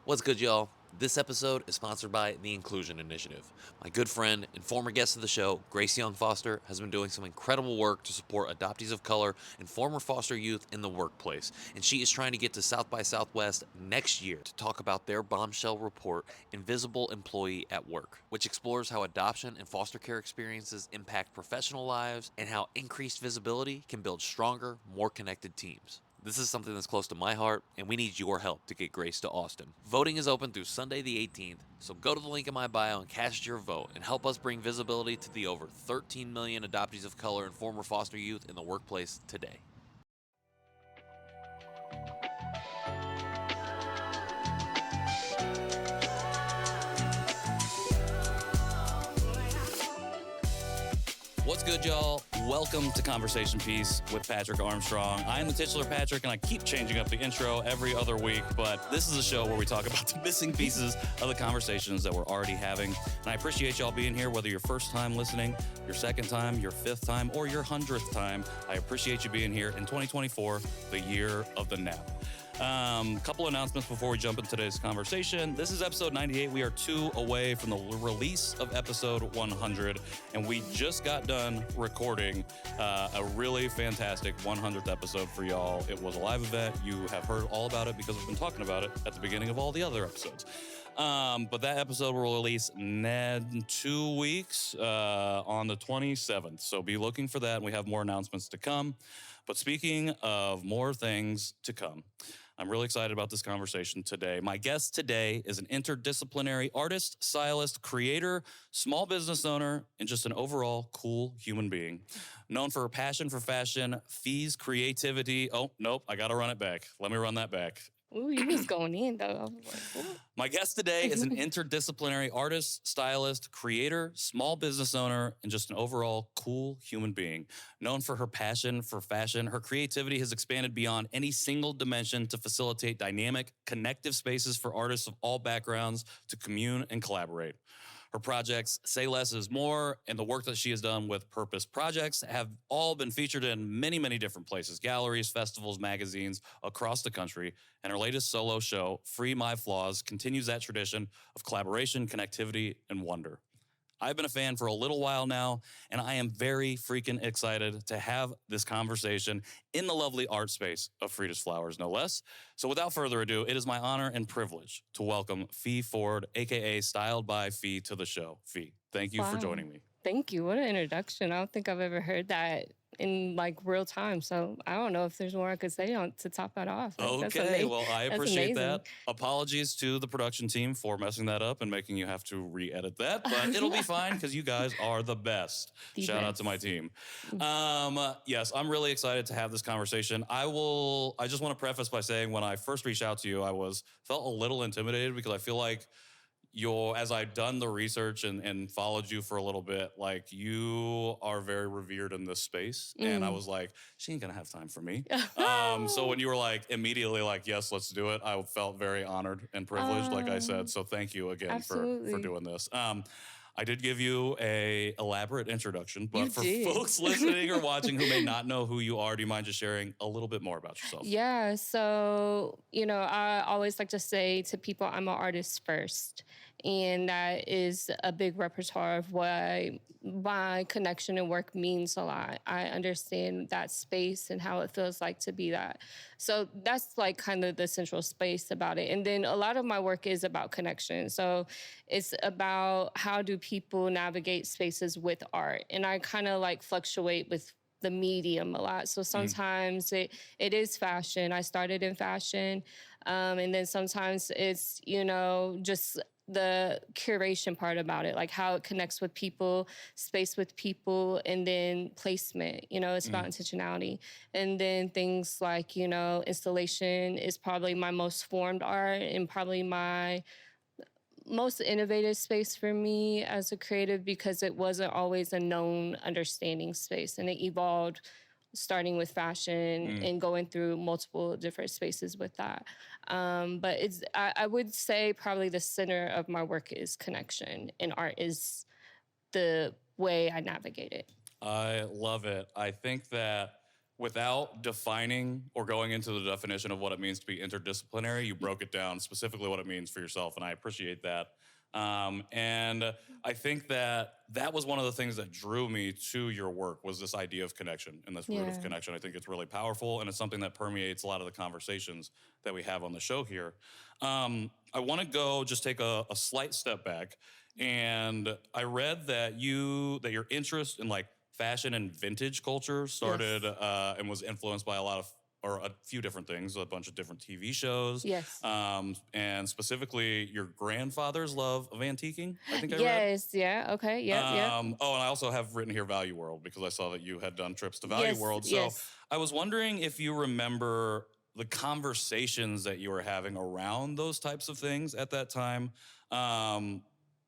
What's good, y'all? This episode is sponsored by the Inclusion Initiative. My good friend and former guest of the show, Grace Young Foster, has been doing some incredible work to support adoptees of color and former foster youth in the workplace. And she is trying to get to South by Southwest next year to talk about their bombshell report, Invisible Employee at Work, which explores how adoption and foster care experiences impact professional lives and how increased visibility can build stronger, more connected teams. This is something that's close to my heart, and we need your help to get Grace to Austin. Voting is open through Sunday the 18th, so go to the link in my bio and cast your vote and help us bring visibility to the over 13 million adoptees of color and former foster youth in the workplace today. What's good, y'all? Welcome to Conversation Piece with Patrick Armstrong. I am the titular Patrick, and I keep changing up the intro every other week, but this is a show where we talk about the missing pieces of the conversations that we're already having. And I appreciate y'all being here, whether your first time listening, your second time, your fifth time, or your 100th time. I appreciate you being here in 2024, the year of the nap. Couple announcements before we jump into today's conversation. This is episode 98. We are 2 away from the release of episode 100, and we just got done recording a really fantastic 100th episode for y'all. It was a live event. You have heard all about it because we've been talking about it at the beginning of all the other episodes. But that episode will release in 2 weeks on the 27th. So be looking for that, and we have more announcements to come. But speaking of more things to come, I'm really excited about this conversation today. My guest today is an interdisciplinary artist, stylist, creator, small business owner, and just an overall cool human being. Known for her passion for fashion, Fēi's creativity. Oh, nope, I gotta run it back. Let me run that back. Ooh, you was going in though. I was like, ooh. My guest today is an interdisciplinary artist, stylist, creator, small business owner, and just an overall cool human being. Known for her passion for fashion, her creativity has expanded beyond any single dimension to facilitate dynamic, connective spaces for artists of all backgrounds to commune and collaborate. Her projects, Say Less is More, and the work that she has done with Purpose Projects have all been featured in many, many different places, galleries, festivals, magazines across the country. And her latest solo show, Free My Flaws, continues that tradition of collaboration, connectivity, and wonder. I've been a fan for a little while now, and I am very freaking excited to have this conversation in the lovely art space of Frida's Flowers, no less. So without further ado, it is my honor and privilege to welcome Fēi Ford, aka Styled by Fēi, to the show. Fēi, thank you for joining me. Thank you. What an introduction. I don't think I've ever heard that in like real time. So I don't know if there's more I could say to top that off. Like, okay, well, I appreciate that. amazing. Apologies to the production team for messing that up and making you have to re-edit that, but it'll be fine because you guys are the best. Shout out to my team. Yes, I'm really excited to have this conversation. I just want to preface by saying when I first reached out to you, felt a little intimidated because I feel like as I've done the research and followed you for a little bit, like you are very revered in this space. And I was like, she ain't gonna have time for me. So when you were like immediately like, yes, let's do it, I felt very honored and privileged, like I said. So thank you again for doing this. I did give you a elaborate introduction, but for folks listening or watching who may not know who you are, do you mind just sharing a little bit more about yourself? Yeah. So, I always like to say to people, I'm an artist first. And that is a big repertoire of why my connection and work means a lot. I understand that space and how it feels like to be that. So that's like kind of the central space about it. And then a lot of my work is about connection. So it's about how do people navigate spaces with art. And I kind of like fluctuate with the medium a lot. So sometimes it is fashion. I started in fashion. And then sometimes it's, just the curation part about it, like how it connects with people, space with people, and then placement, it's about intentionality. And then things like, installation is probably my most formed art and probably my most innovative space for me as a creative because it wasn't always a known understanding space and it evolved starting with fashion and going through multiple different spaces with that. But I would say probably the center of my work is connection, and art is the way I navigate it. I love it. I think that without defining or going into the definition of what it means to be interdisciplinary, you broke it down specifically what it means for yourself, and I appreciate that. And I think that was one of the things that drew me to your work, was this idea of connection and this root of connection. I think it's really powerful, and it's something that permeates a lot of the conversations that we have on the show here. I want to just take a slight step back, and I read that your interest in like fashion and vintage culture started and was influenced by a few different things, a bunch of different TV shows. Yes. And specifically your grandfather's love of antiquing, I think I read. Yes, yeah, okay, yeah. Oh, and I also have written here Value World, because I saw that you had done trips to Value World. So I was wondering if you remember the conversations that you were having around those types of things at that time.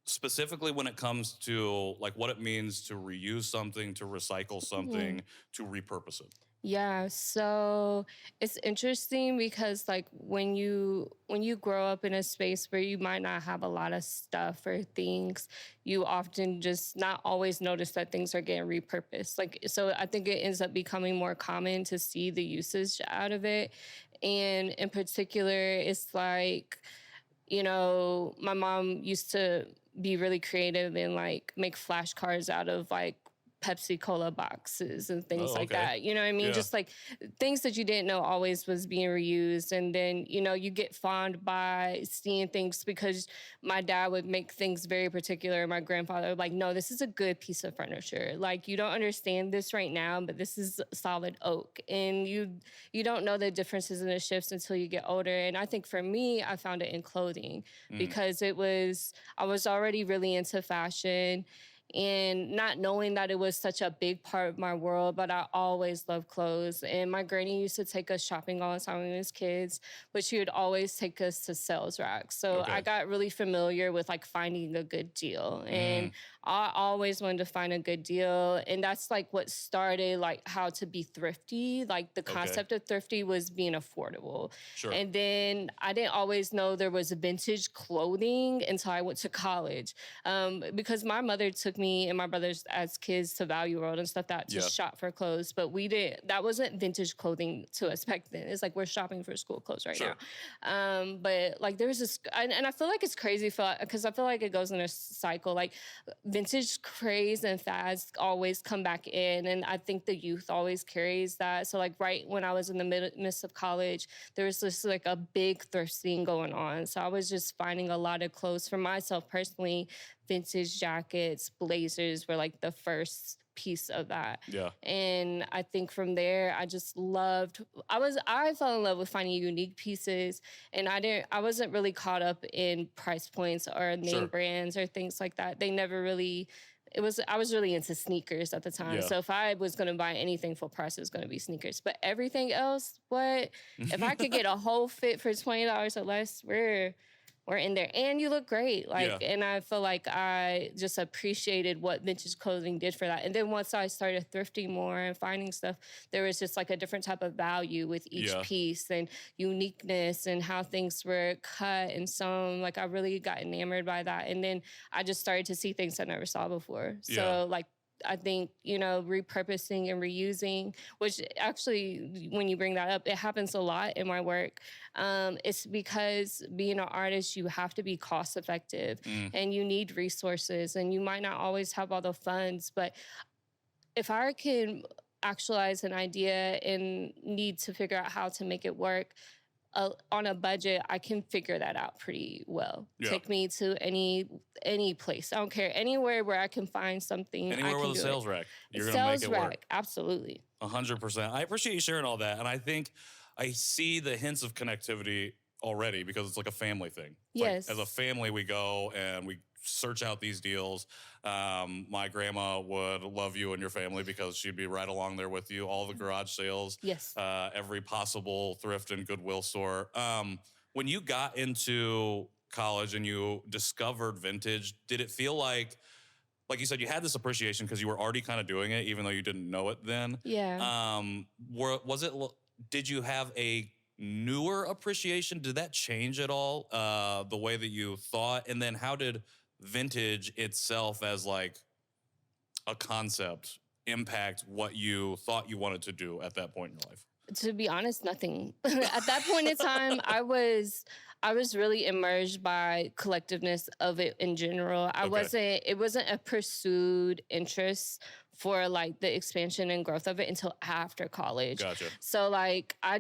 Specifically when it comes to like what it means to reuse something, to recycle something, to repurpose it. Yeah, so it's interesting because like when you grow up in a space where you might not have a lot of stuff or things, you often just not always notice that things are getting repurposed. Like, so I think it ends up becoming more common to see the usage out of it. And in particular, it's like, you know, my mom used to be really creative and like make flashcards out of like Pepsi Cola boxes and things like that. You know what I mean? Just like things that you didn't know always was being reused. And then, you know, you get fond by seeing things because my dad would make things very particular. My grandfather would like, no, this is a good piece of furniture. Like, you don't understand this right now, but this is solid oak. And you don't know the differences in the shifts until you get older. And I think for me, I found it in clothing because I was already really into fashion. And not knowing that it was such a big part of my world, but I always loved clothes. And my granny used to take us shopping all the time when we was kids, but she would always take us to sales racks. So I got really familiar with like finding a good deal. And I always wanted to find a good deal. And that's like what started like how to be thrifty. Like the concept of thrifty was being affordable. Sure. And then I didn't always know there was vintage clothing until I went to college. Because my mother took me and my brothers as kids to Value World and stuff to shop for clothes. But that wasn't vintage clothing to us back then. It's like we're shopping for school clothes right now. But like there was this, and I feel like it's crazy because I feel like it goes in a cycle. Like vintage craze and fads always come back in. And I think the youth always carries that. So like right when I was in the midst of college, there was this like a big thrift scene going on. So I was just finding a lot of clothes for myself personally. Vintage jackets, blazers were like the first piece of that. Yeah. And I think from there, I just I fell in love with finding unique pieces, and I wasn't really caught up in price points or name brands or things like that. They never really, I was really into sneakers at the time. So if I was going to buy anything full price, it was going to be sneakers. But everything else, if I could get a whole fit for $20 or less, we're in there. And you look great. And I feel like I just appreciated what vintage clothing did for that. And then once I started thrifting more and finding stuff, there was just like a different type of value with each piece and uniqueness and how things were cut and sewn. Like I really got enamored by that. And then I just started to see things I never saw before. So like, I think, you know, repurposing and reusing, which actually, when you bring that up, it happens a lot in my work. It's because being an artist, you have to be cost effective and you need resources and you might not always have all the funds. But if I can actualize an idea and need to figure out how to make it work, on a budget, I can figure that out pretty well. Take me to any place. I don't care. Anywhere where I can find something. Anywhere with a sales rack. You're going to make it work. Absolutely. 100%. I appreciate you sharing all that. And I think I see the hints of connectivity already because it's like a family thing. Yes. Like, as a family, we go and we search out these deals. My grandma would love you and your family because she'd be right along there with you. All the garage sales, every possible thrift and Goodwill store. When you got into college and you discovered vintage, did it feel like you said, you had this appreciation because you were already kind of doing it, even though you didn't know it then? Yeah. Did you have a newer appreciation? Did that change at all, the way that you thought? And then how did vintage itself as like a concept impact what you thought you wanted to do at that point in your life? To be honest, nothing. At that point in time, I was really immersed by collectiveness of it in general. It wasn't a pursued interest for like the expansion and growth of it until after college. Gotcha. So like I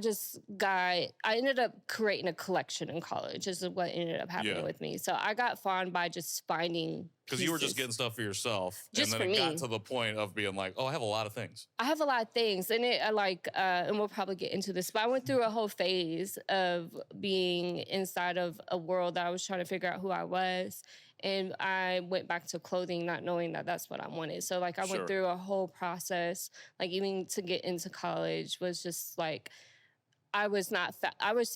ended up creating a collection in college. This is what ended up happening with me. So I got fond by just finding because you were just getting stuff for yourself, just and then for it me. got to the point of being like, oh, I have a lot of things. I have a lot of things, and and we'll probably get into this, but I went through a whole phase of being inside of a world that I was trying to figure out who I was, and I went back to clothing, not knowing that that's what I wanted. So, like, I went through a whole process, like, even to get into college was just, like, I was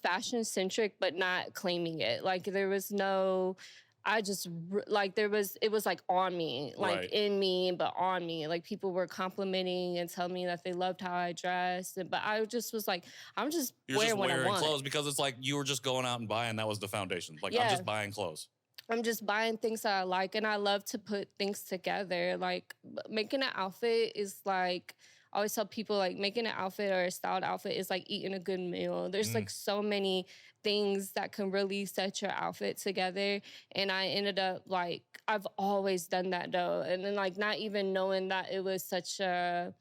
fashion-centric, but not claiming it. Like, there was no... it was like on me, like in me, but on me. Like people were complimenting and telling me that they loved how I dressed. But I just was like, I'm just wearing what I want. Clothes because it's like you were just going out and buying. That was the foundation. Like I'm just buying clothes. I'm just buying things that I like. And I love to put things together. Like making an outfit is like, I always tell people like making an outfit or a styled outfit is like eating a good meal. There's like so many things that can really set your outfit together. And I ended up like, I've always done that though. And then like not even knowing that it was such a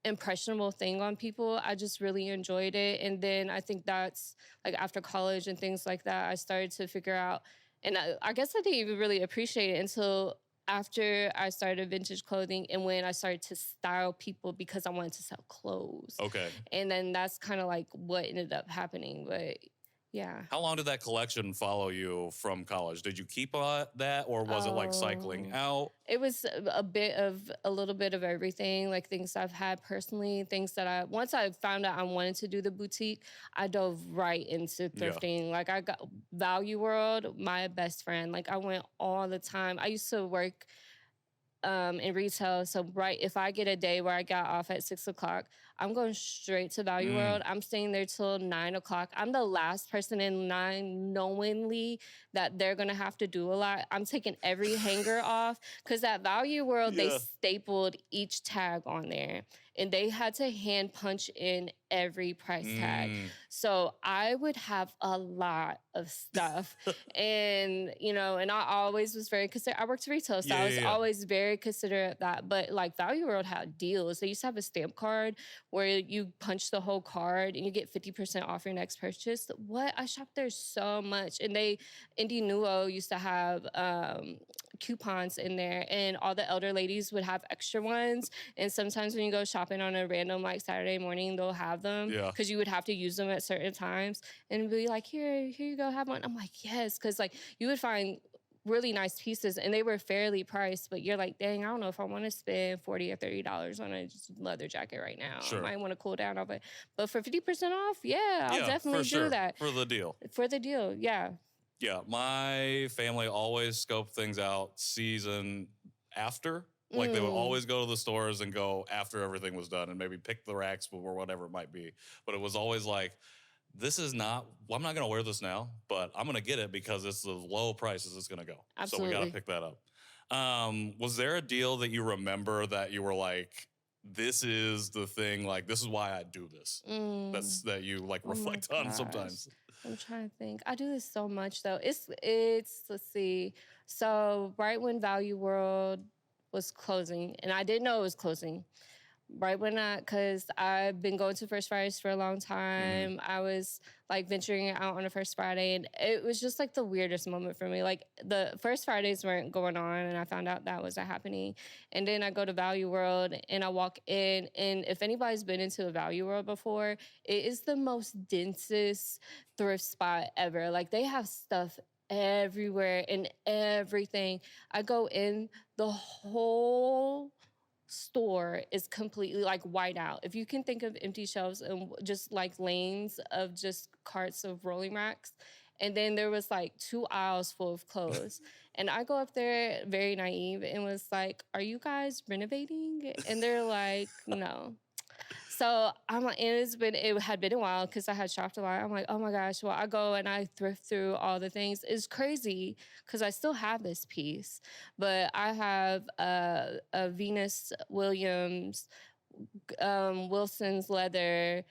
impressionable thing on people, I just really enjoyed it. And then I think that's like after college and things like that, I started to figure out, and I guess I didn't even really appreciate it until after I started vintage clothing and when I started to style people because I wanted to sell clothes. Okay. And then that's kind of like what ended up happening. But yeah. How long did that collection follow you from college? Did you keep that or was it like cycling out? It was a little bit of everything, like things I've had personally, things that once I found out I wanted to do the boutique, I dove right into thrifting. Yeah. Like I got Value World, my best friend. Like I went all the time. I used to work in retail. So if I get a day where I got off at 6 o'clock, I'm going straight to Value World. I'm staying there till 9 o'clock. I'm the last person in line knowingly that they're going to have to do a lot. I'm taking every hanger off because at Value World, they stapled each tag on there and they had to hand punch in every price tag. So I would have a lot of stuff. And, you know, and I always was very considerate. I worked retail, so I was always very considerate of that. But like Value World had deals. They used to have a stamp card where you punch the whole card and you get 50% off your next purchase. What? I shopped there so much. And Indy Nuo used to have coupons in there and all the elder ladies would have extra ones. And sometimes when you go shopping on a random like Saturday morning, they'll have them because you would have to use them at certain times and be like, here you go, have one. I'm like, yes, because like you would find really nice pieces and they were fairly priced, but you're like, dang, I don't know if I want to spend $40 or $30 on a leather jacket right now. Sure. I might want to cool down off it. But for 50% off, I'll definitely do that. For the deal. For the deal, yeah. Yeah, my family always scoped things out season after. Like they would always go to the stores and go after everything was done and maybe pick the racks or whatever it might be. But it was always like, I'm not going to wear this now, but I'm going to get it because it's the low prices it's going to go. Absolutely. So we got to pick that up. Was there a deal that you remember that you were like, this is the thing, like, this is why I do this? That you, like, reflect on sometimes. I'm trying to think. I do this so much, though. It's let's see. So right when Value World was closing, and I didn't know it was closing, because I've been going to First Fridays for a long time. I was like venturing out on a First Friday and it was just like the weirdest moment for me. Like the First Fridays weren't going on and I found out that wasn't happening. And then I go to Value World and I walk in, and if anybody's been into a Value World before, it is the most densest thrift spot ever. Like they have stuff everywhere and everything. I go in, the whole store is completely like white out. If you can think of empty shelves and just like lanes of just carts of rolling racks. And then there was like 2 aisles full of clothes. And I go up there very naive and was like, are you guys renovating? And they're like, no. So I'm like, and it had been a while because I had shopped a lot. I'm like, oh my gosh, well, I go and I thrift through all the things. It's crazy because I still have this piece, but I have a Venus Williams, Wilson's leather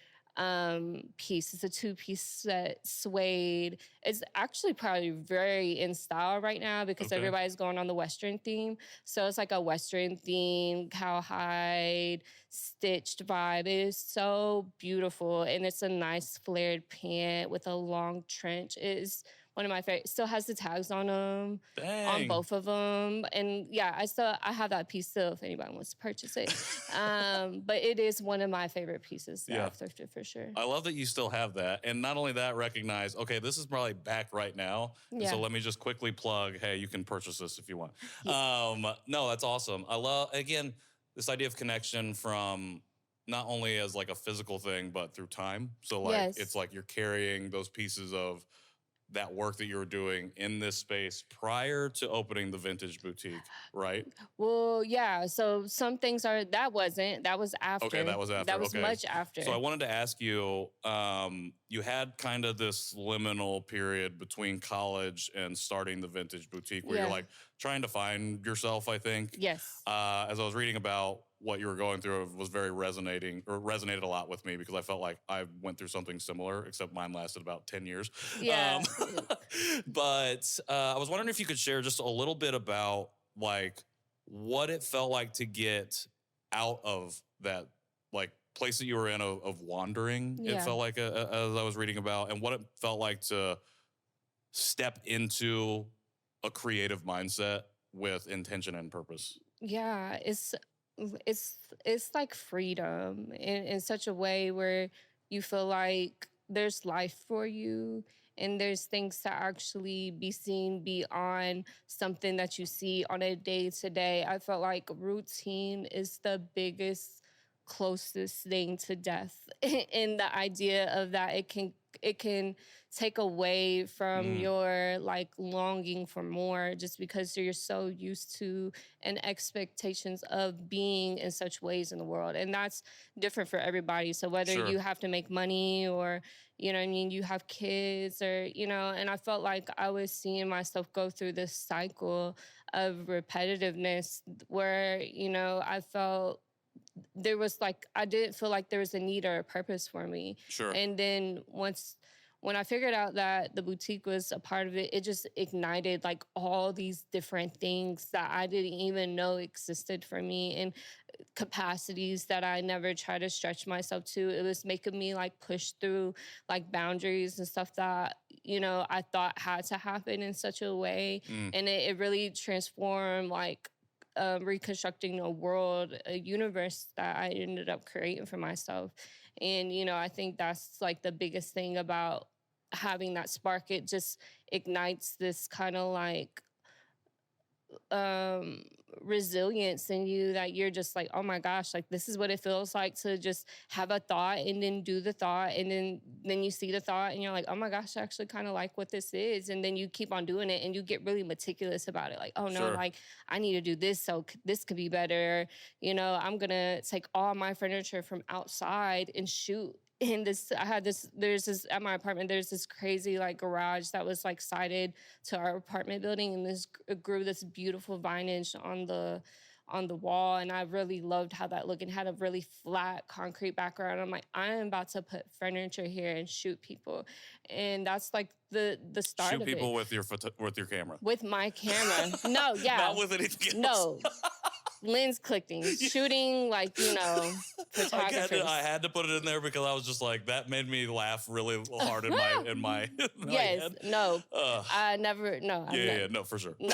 piece. It's a 2-piece set, suede. It's actually probably very in style right now because everybody's going on the Western theme. So it's like a Western theme, cowhide, stitched vibe. It is so beautiful. And it's a nice flared pant with a long trench. It is one of my favorite. Still has the tags on them, on both of them. And yeah, I have that piece still if anybody wants to purchase it. But it is one of my favorite pieces that I've thrifted for sure. I love that you still have that. And not only that, recognize, okay, this is probably back right now. And so let me just quickly plug, hey, you can purchase this if you want. No, that's awesome. I love, again, this idea of connection from not only as like a physical thing, but through time. So like, it's like you're carrying those pieces of that work that you were doing in this space prior to opening the vintage boutique, right? Well, yeah. So some things that was after. Okay, that was after. That was much after. So I wanted to ask you, you had kind of this liminal period between college and starting the vintage boutique where you're like trying to find yourself, I think. Yes. As I was reading about what you were going through, it was very resonated a lot with me because I felt like I went through something similar, except mine lasted about 10 years. Yeah. But I was wondering if you could share just a little bit about like what it felt like to get out of that like place that you were in of wandering. It felt like as I was reading about, and what it felt like to step into a creative mindset with intention and purpose. Yeah, it's like freedom in such a way where you feel like there's life for you and there's things to actually be seen beyond something that you see on a day-to-day. I felt like routine is the biggest, closest thing to death. And the idea of that it can take away from your like longing for more just because you're so used to and expectations of being in such ways in the world. And that's different for everybody. So whether you have to make money or, you know what I mean, you have kids or, you know, and I felt like I was seeing myself go through this cycle of repetitiveness where, you know, I felt there was like, I didn't feel like there was a need or a purpose for me. And then when I figured out that the boutique was a part of it, it just ignited like all these different things that I didn't even know existed for me and capacities that I never tried to stretch myself to. It was making me like push through like boundaries and stuff that, you know, I thought had to happen in such a way. And it really transformed like reconstructing a world, a universe that I ended up creating for myself. And, you know, I think that's like the biggest thing about having that spark. It just ignites this kind of like resilience in you that you're just like, oh my gosh, like this is what it feels like to just have a thought and then do the thought and then you see the thought and you're like, oh my gosh, I actually kind of like what this is. And then you keep on doing it and you get really meticulous about it. Like, oh no, like I need to do this so this could be better. You know, I'm gonna take all my furniture from outside and shoot. And there's this at my apartment, there's this crazy like garage that was like sided to our apartment building, and it grew this beautiful vinage on the wall. And I really loved how that looked and had a really flat concrete background. I'm like, I'm about to put furniture here and shoot people. And that's like the start of it. Shoot people with your camera. With my camera. No, yeah. Not with anything else. No. Lens clicking, shooting, like, you know, photographers. I had to put it in there because I was just like, that made me laugh really hard in my yes, head. No. I never, no. No, for sure. No.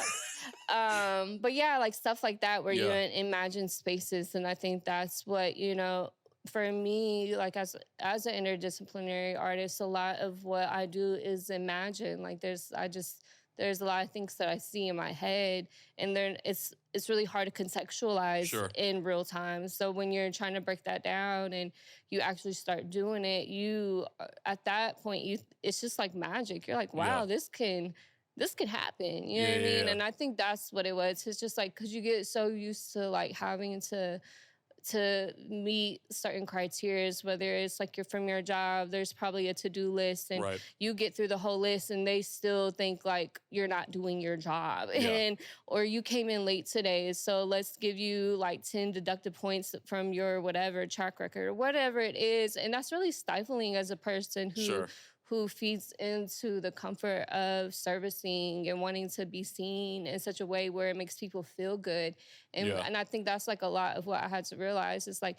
But yeah, like stuff like that where you imagine spaces. And I think that's what, you know, for me, like as an interdisciplinary artist, a lot of what I do is imagine. Like there's a lot of things that I see in my head, and then it's really hard to contextualize in real time. So when you're trying to break that down and you actually start doing it, at that point, it's just like magic. You're like, wow, this can happen. You know what I mean? And I think that's what it was. It's just like, because you get so used to like having to to meet certain criteria, whether it's like you're from your job, there's probably a to-do list and you get through the whole list and they still think like you're not doing your job and or you came in late today, so let's give you like 10 deducted points from your whatever track record or whatever it is. And that's really stifling as a person who feeds into the comfort of servicing and wanting to be seen in such a way where it makes people feel good. And I think that's like a lot of what I had to realize is like,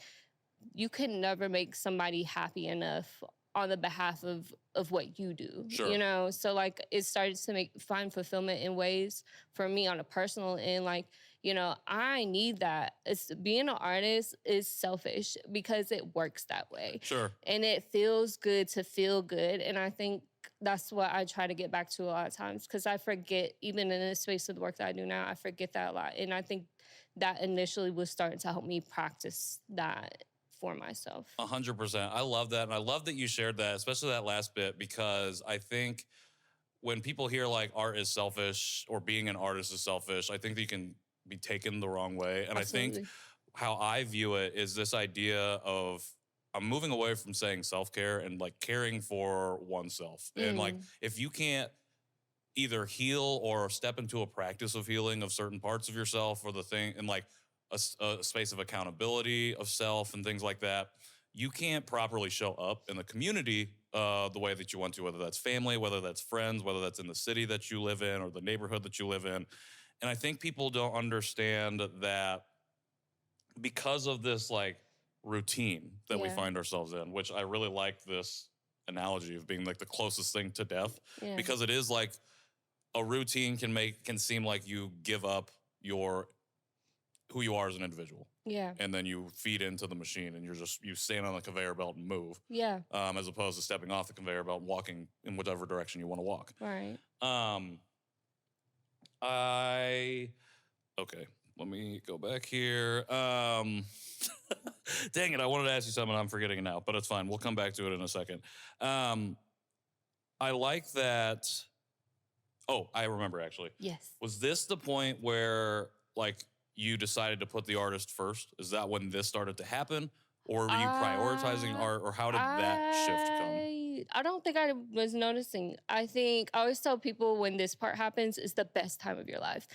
you can never make somebody happy enough on the behalf of what you do, you know? So like it started to find fulfillment in ways for me on a personal end, like, you know, I need that. Being an artist is selfish because it works that way. And it feels good to feel good. And I think that's what I try to get back to a lot of times because I forget, even in the space of the work that I do now, I forget that a lot. And I think that initially was starting to help me practice that for myself. 100%. I love that. And I love that you shared that, especially that last bit, because I think when people hear like art is selfish or being an artist is selfish, I think that you can be taken the wrong way. And Absolutely. I think how I view it is this idea of I'm moving away from saying self-care and like caring for oneself. And like, if you can't either heal or step into a practice of healing of certain parts of yourself or the thing and like a space of accountability of self and things like that, you can't properly show up in the community the way that you want to, whether that's family, whether that's friends, whether that's in the city that you live in or the neighborhood that you live in. And I think people don't understand that because of this like routine that we find ourselves in, which I really like this analogy of being like the closest thing to death, because it is like a routine can seem like you give up who you are as an individual. And then you feed into the machine and you stand on the conveyor belt and move. As opposed to stepping off the conveyor belt and walking in whatever direction you want to walk. Okay, let me go back here. Dang it, I wanted to ask you something. I'm forgetting it now, but it's fine. We'll come back to it in a second. I like that. Oh, I remember actually. Yes. Was this the point where like you decided to put the artist first? Is that when this started to happen? Or were you prioritizing art, or how did that shift come? I don't think I was noticing. I always tell people when this part happens, it's the best time of your life.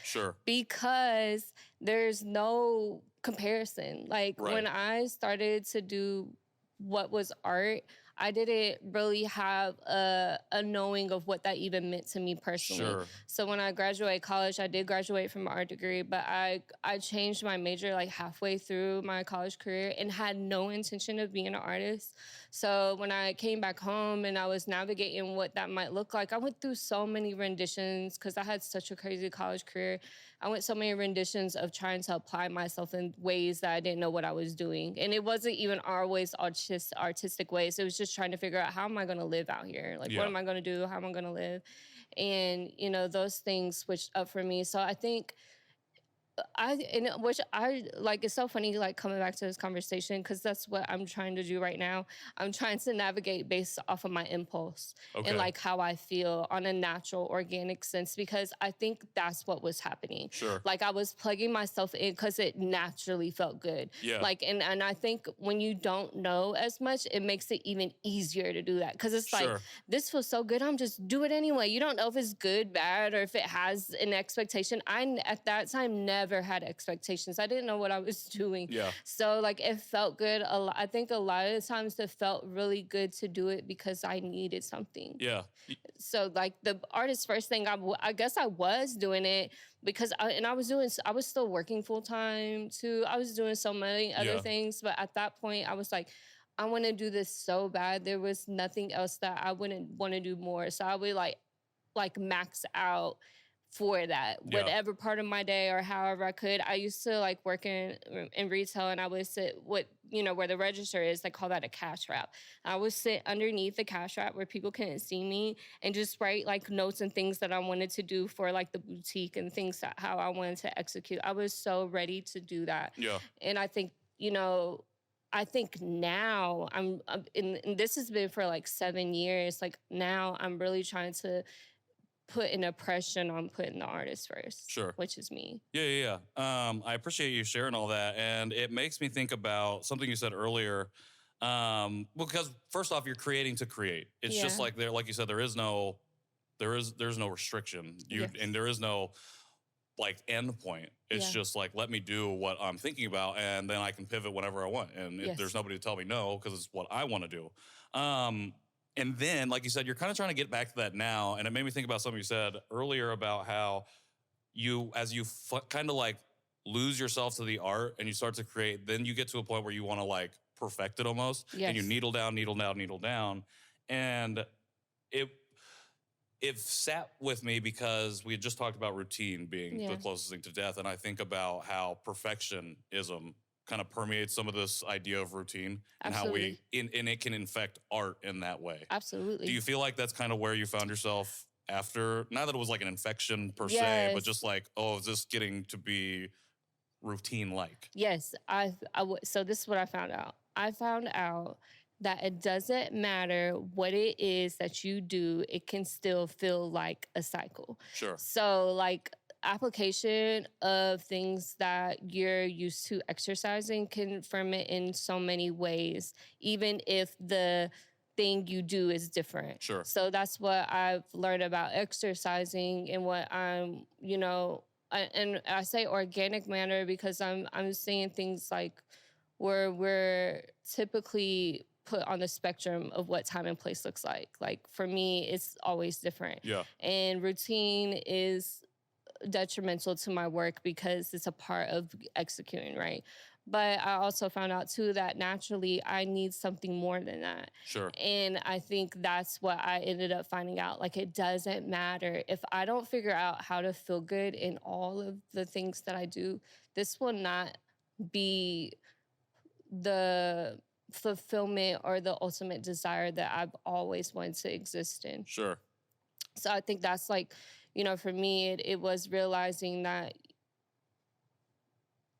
Because there's no comparison. Like when I started to do what was art, I didn't really have a knowing of what that even meant to me personally. So when I graduated college, I did graduate from an art degree, but I changed my major like halfway through my college career and had no intention of being an artist. So when I came back home and I was navigating what that might look like, I went through so many renditions because I had such a crazy college career. I went so many renditions of trying to apply myself in ways that I didn't know what I was doing. And it wasn't even always artistic ways. It was just trying to figure out, how am I going to live out here? Like, what am I going to do? How am I going to live? And, you know, those things switched up for me. So I think it's so funny, like, coming back to this conversation, because that's what I'm trying to do right now. I'm trying to navigate based off of my impulse and like how I feel on a natural, organic sense, because I think that's what was happening. Like I was plugging myself in because it naturally felt good. Like, and I think when you don't know as much, it makes it even easier to do that, because it's like, this feels so good, I'm just do it anyway. You don't know if it's good, bad, or if it has an expectation. I, at that time, never had expectations. I didn't know what I was doing. So like it felt good. I think a lot of the times it felt really good to do it because I needed something. So like the artist first thing, I guess I was doing it because I was still working full time too. I was doing so many other things, but at that point I was like, I want to do this so bad. There was nothing else that I wouldn't want to do more. So I would like max out for that, whatever part of my day or however I could. I used to like work in retail, and I would sit where the register is, they call that a cash wrap. I would sit underneath the cash wrap where people couldn't see me and just write like notes and things that I wanted to do for like the boutique and things how I wanted to execute. I was so ready to do that. And I think, now and this has been for like 7 years. Like now I'm really trying to put an oppression on putting the artist first. Sure. Which is me. Yeah. I appreciate you sharing all that. And it makes me think about something you said earlier. Because first off, you're creating to create. It's just like like you said, there's no restriction. And there is no like end point. It's just like, let me do what I'm thinking about, and then I can pivot whenever I want. And there's nobody to tell me no, because it's what I want to do. And then, like you said, you're kind of trying to get back to that now. And it made me think about something you said earlier about how as you kind of like lose yourself to the art and you start to create, then you get to a point where you want to like perfect it almost. Yes. And you needle down. And it sat with me because we had just talked about routine being the closest thing to death. And I think about how perfectionism kind of permeates some of this idea of routine. Absolutely. And how and it can infect art in that way. Absolutely. Do you feel like that's kind of where you found yourself after, not that it was like an infection per se, but just like, oh, is this getting to be routine-like? Yes. So this is what I found out. I found out that it doesn't matter what it is that you do, it can still feel like a cycle. Sure. So like application of things that you're used to exercising can ferment in so many ways, even if the thing you do is different. Sure. So that's what I've learned about exercising and what I'm, and I say organic manner because I'm seeing things like where we're typically put on the spectrum of what time and place looks like. Like for me, it's always different. Yeah. And routine is detrimental to my work because it's a part of executing, right? But I also found out too that naturally I need something more than that. Sure. And I think that's what I ended up finding out. Like it doesn't matter if I don't figure out how to feel good in all of the things that I do, this will not be the fulfillment or the ultimate desire that I've always wanted to exist in. Sure. So I think that's like, for me, it was realizing that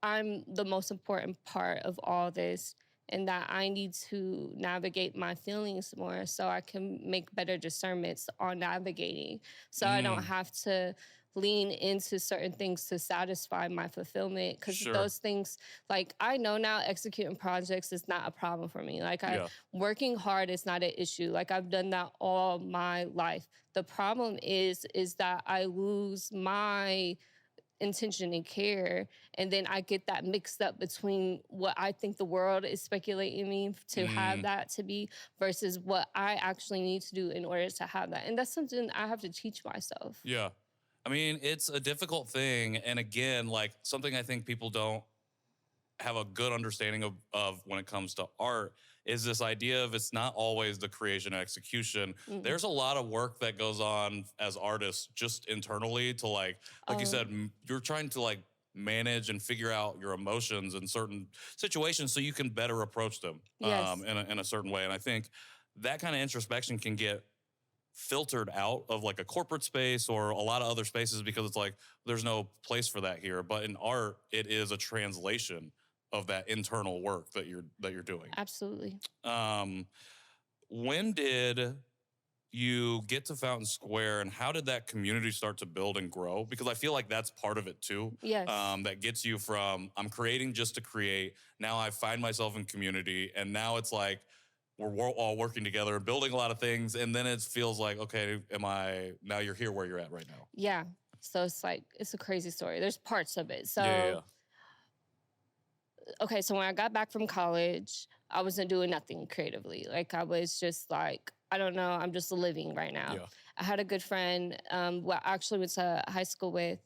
I'm the most important part of all this and that I need to navigate my feelings more so I can make better discernments on navigating. So I don't have to lean into certain things to satisfy my fulfillment because those things, like I know now executing projects is not a problem for me. Like working hard is not an issue. Like I've done that all my life. The problem is that I lose my intention and care, and then I get that mixed up between what I think the world is speculating me to have that to be versus what I actually need to do in order to have that. And that's something I have to teach myself. Yeah. I mean, it's a difficult thing. And again, like something I think people don't have a good understanding of when it comes to art is this idea of it's not always the creation and execution. There's a lot of work that goes on as artists just internally to like you said, you're trying to like manage and figure out your emotions in certain situations so you can better approach them in a certain way. And I think that kind of introspection can get filtered out of like a corporate space or a lot of other spaces because it's like there's no place for that here. But in art, it is a translation of that internal work that you're doing. Absolutely. When did you get to Fountain Square and how did that community start to build and grow? Because I feel like that's part of it too. Yes. That gets you from I'm creating just to create. Now I find myself in community and now it's like we're all working together and building a lot of things. And then it feels like, okay, now you're here where you're at right now. Yeah. So it's like, it's a crazy story. There's parts of it. So, okay, so when I got back from college, I wasn't doing nothing creatively. Like I was just like, I don't know, I'm just living right now. Yeah. I had a good friend who I actually went to high school with,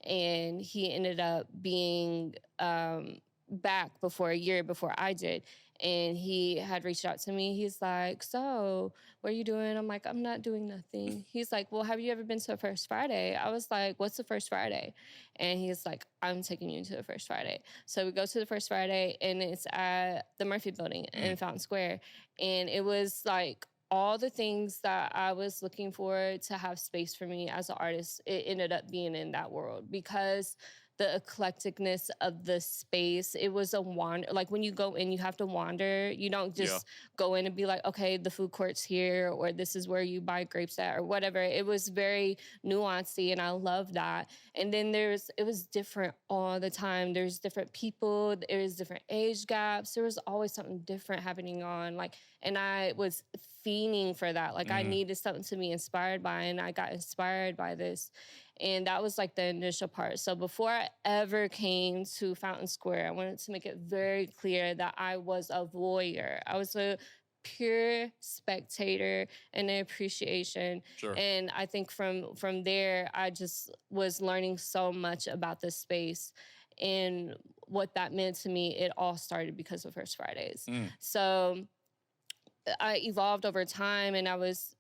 and he ended up being back a year before I did. And he had reached out to me. He's like, so what are you doing? I'm like, I'm not doing nothing. He's like, well, have you ever been to a First Friday? I was like, what's the First Friday? And he's like, I'm taking you to the First Friday. So we go to the First Friday, and it's at the Murphy Building in Fountain Square. And it was like all the things that I was looking for to have space for me as an artist, it ended up being in that world because the eclecticness of the space. It was a wander. Like when you go in, you have to wander. You don't just go in and be like, okay, the food court's here, or this is where you buy grapes at, or whatever. It was very nuanced, and I love that. And then it was different all the time. There's different people. There's different age gaps. There was always something different happening on. Like, and I was fiending for that. Like I needed something to be inspired by, and I got inspired by this. And that was like the initial part. So before I ever came to Fountain Square, I wanted to make it very clear that I was a voyeur. I was a pure spectator and an appreciation. Sure. And I think from there, I just was learning so much about the space and what that meant to me. It all started because of First Fridays. So I evolved over time, and I was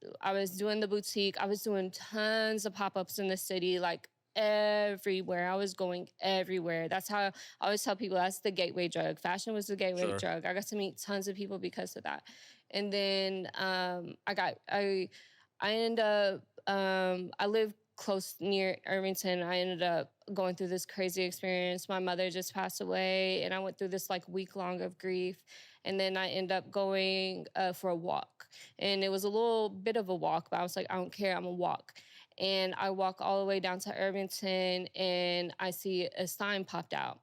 doing the boutique. I was doing tons of pop-ups in the city, like everywhere. I was going everywhere. That's how I always tell people, that's the gateway drug. Fashion was the gateway drug. I got to meet tons of people because of that. And then I ended up, I lived close near Irvington. I ended up going through this crazy experience. My mother just passed away, and I went through this like week long of grief. And then I ended up going for a walk. And it was a little bit of a walk, but I was like, I don't care, I'm gonna walk. And I walk all the way down to Irvington, and I see a sign popped out.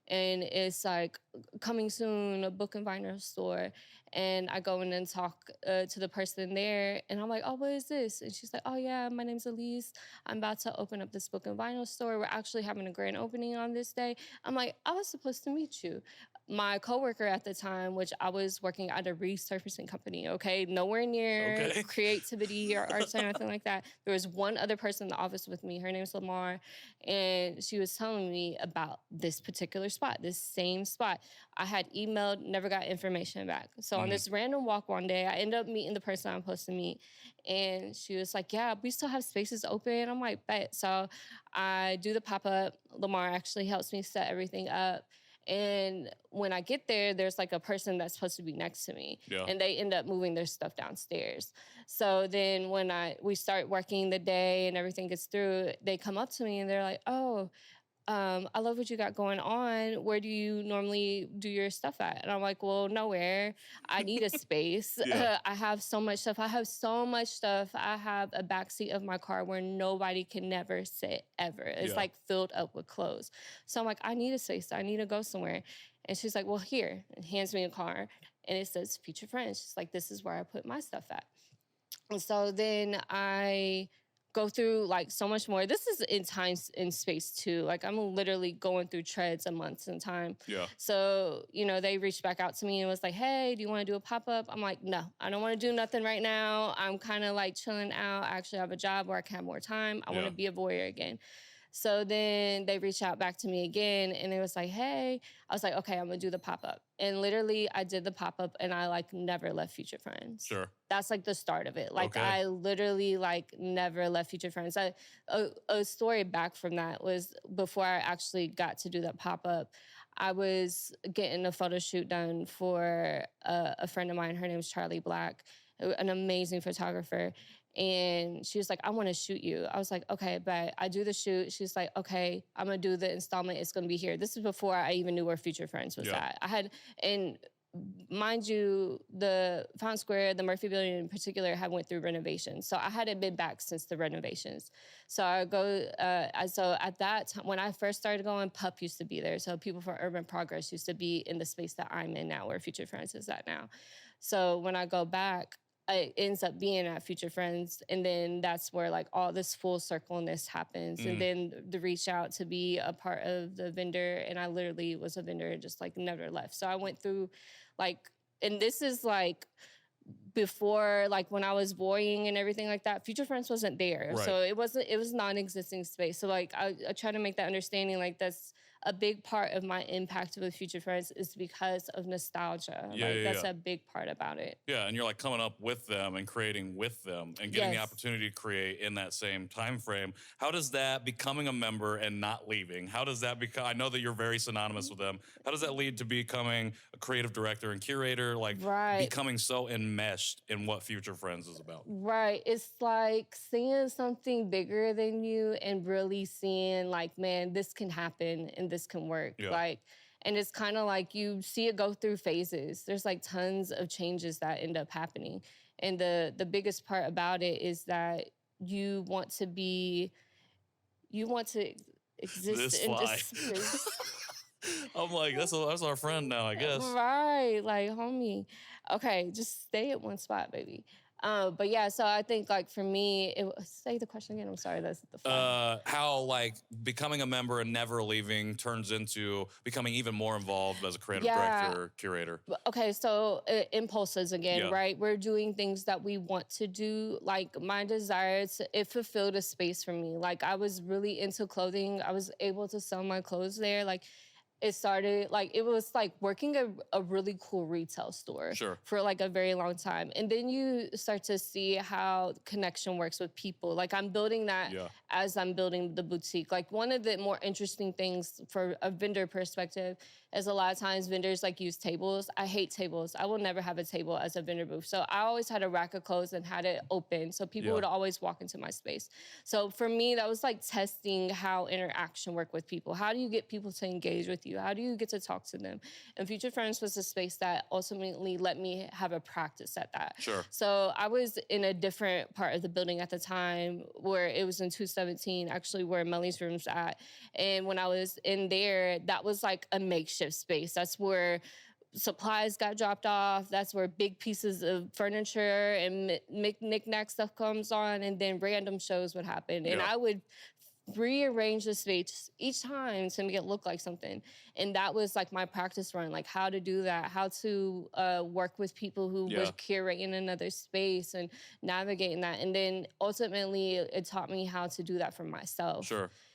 And it's like, coming soon, a book and vinyl store. And I go in and talk to the person there, and I'm like, oh, what is this? And she's like, oh yeah, my name's Elise. I'm about to open up this book and vinyl store. We're actually having a grand opening on this day. I'm like, I was supposed to meet you. My coworker at the time, which I was working at a resurfacing company, okay? Nowhere near creativity or arts or anything like that. There was one other person in the office with me. Her name's Lamar, and she was telling me about this particular spot, this same spot. I had emailed, never got information back. So on this random walk one day, I ended up meeting the person I'm supposed to meet, and she was like, yeah, we still have spaces open. I'm like, bet. So I do the pop-up. Lamar actually helps me set everything up. And when I get there, there's like a person that's supposed to be next to me, and they end up moving their stuff downstairs. So then when we start working the day and everything gets through, they come up to me and they're like, oh, I love what you got going on. Where do you normally do your stuff at? And I'm like, well, nowhere. I need a space. I have so much stuff. I have a backseat of my car where nobody can never sit ever. It's like filled up with clothes. So I'm like, I need a space. I need to go somewhere. And she's like, well, here. And hands me a card. And it says Future Friends. She's like, this is where I put my stuff at. And so then I go through like so much more. This is in time and space too. Like I'm literally going through treads a month in time. So, they reached back out to me and was like, hey, do you want to do a pop-up? I'm like, no, I don't want to do nothing right now. I'm kind of like chilling out. I actually have a job where I can have more time. I want to be a voyeur again. So then they reached out back to me again, and it was like, hey. I was like, okay, I'm going to do the pop-up. And literally, I did the pop-up, and I, like, never left Future Friends. Sure. That's, like, the start of it. Like, I literally, like, never left Future Friends. A story back from that was before I actually got to do that pop-up, I was getting a photo shoot done for a friend of mine. Her name's Charlie Black, an amazing photographer. And she was like, I want to shoot you. I was like, okay, but I do the shoot. She's like, okay, I'm going to do the installment. It's going to be here. This is before I even knew where Future Friends was at. And mind you, the Fountain Square, the Murphy Building in particular, had went through renovations. So I hadn't been back since the renovations. So I go, so at that time, when I first started going, PUP used to be there. So people from Urban Progress used to be in the space that I'm in now, where Future Friends is at now. So when I go back, it ends up being at Future Friends, and then that's where like all this full circleness happens. And then the reach out to be a part of the vendor, and I literally was a vendor and just like never left. So I went through like, and this is like before, like when I was voyeuring and everything like that, Future Friends wasn't there. So it was non-existing space. So like I try to make that understanding, like that's a big part of my impact with Future Friends is because of nostalgia. That's a big part about it. Yeah, and you're like coming up with them and creating with them and getting the opportunity to create in that same time frame. How does that, becoming a member and not leaving, how does that become, I know that you're very synonymous with them. How does that lead to becoming a creative director and curator, like becoming so enmeshed in what Future Friends is about? Right. It's like seeing something bigger than you and really seeing like, man, this can happen and this can work. Like, and it's kind of like you see it go through phases. There's like tons of changes that end up happening. And the biggest part about it is that you want to exist in this space. I'm like, that's our friend now, I guess. Right, like, homie. Okay, just stay at one spot, baby. But yeah, so I think like for me, say the question again. I'm sorry, that's the fun. How like becoming a member and never leaving turns into becoming even more involved as a creative director, curator. Okay, so impulses again, right? We're doing things that we want to do. Like my desires, it fulfilled a space for me. Like I was really into clothing. I was able to sell my clothes there. Like it started, like, it was like working a really cool retail store for like a very long time. And then you start to see how connection works with people. Like I'm building that as I'm building the boutique. Like one of the more interesting things for a vendor perspective is a lot of times vendors like use tables. I hate tables. I will never have a table as a vendor booth. So I always had a rack of clothes and had it open. So people would always walk into my space. So for me, that was like testing how interaction worked with people. How do you get people to engage with you? How do you get to talk to them? And Future Friends was a space that ultimately let me have a practice at that. So I was in a different part of the building at the time where it was in 217, actually where Melly's room's at. And when I was in there, that was like a makeshift space. That's where supplies got dropped off. That's where big pieces of furniture and knick-knack stuff comes on, and then random shows would happen. And I would rearrange the space each time to make it look like something. And that was like my practice run, like how to do that, how to work with people who were curating another space and navigating that. And then ultimately it taught me how to do that for myself.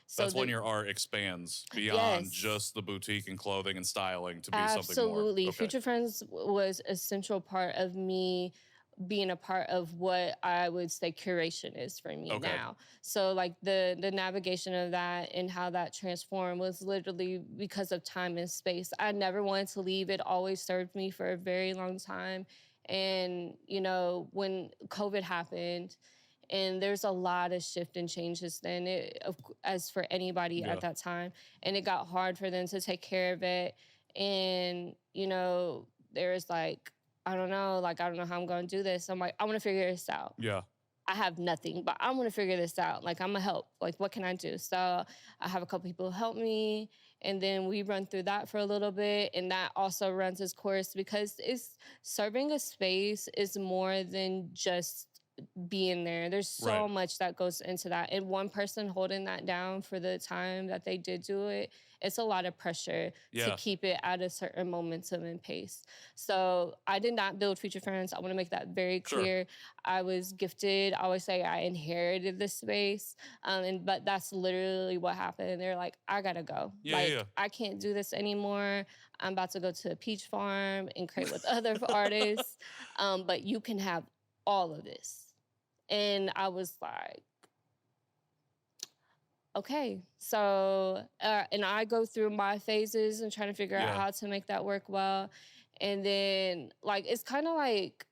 So that's when your art expands beyond just the boutique and clothing and styling to be something more. Absolutely. Future Friends was a central part of me being a part of what I would say curation is for me now. So like the navigation of that and how that transformed was literally because of time and space. I never wanted to leave. It always served me for a very long time. And, you know, when COVID happened, and there's a lot of shift and changes then, as for anybody at that time. And it got hard for them to take care of it. And, you know, there's like, I don't know how I'm going to do this. I'm like, I want to figure this out. I have nothing, but I want to figure this out. Like, I'm going to help. Like, what can I do? So I have a couple people help me. And then we run through that for a little bit. And that also runs its course because serving a space is more than just being there. There's so much that goes into that. And one person holding that down for the time that they did do it, it's a lot of pressure to keep it at a certain momentum and pace. So I did not build Future Friends. I want to make that very clear. I was gifted. I always say I inherited this space. But that's literally what happened. They're like, I gotta go. I can't do this anymore. I'm about to go to a peach farm and create with other artists. But you can have all of this. And I was like, okay. So, and I go through my phases and trying to figure out how to make that work well. And then, like, it's kind of like,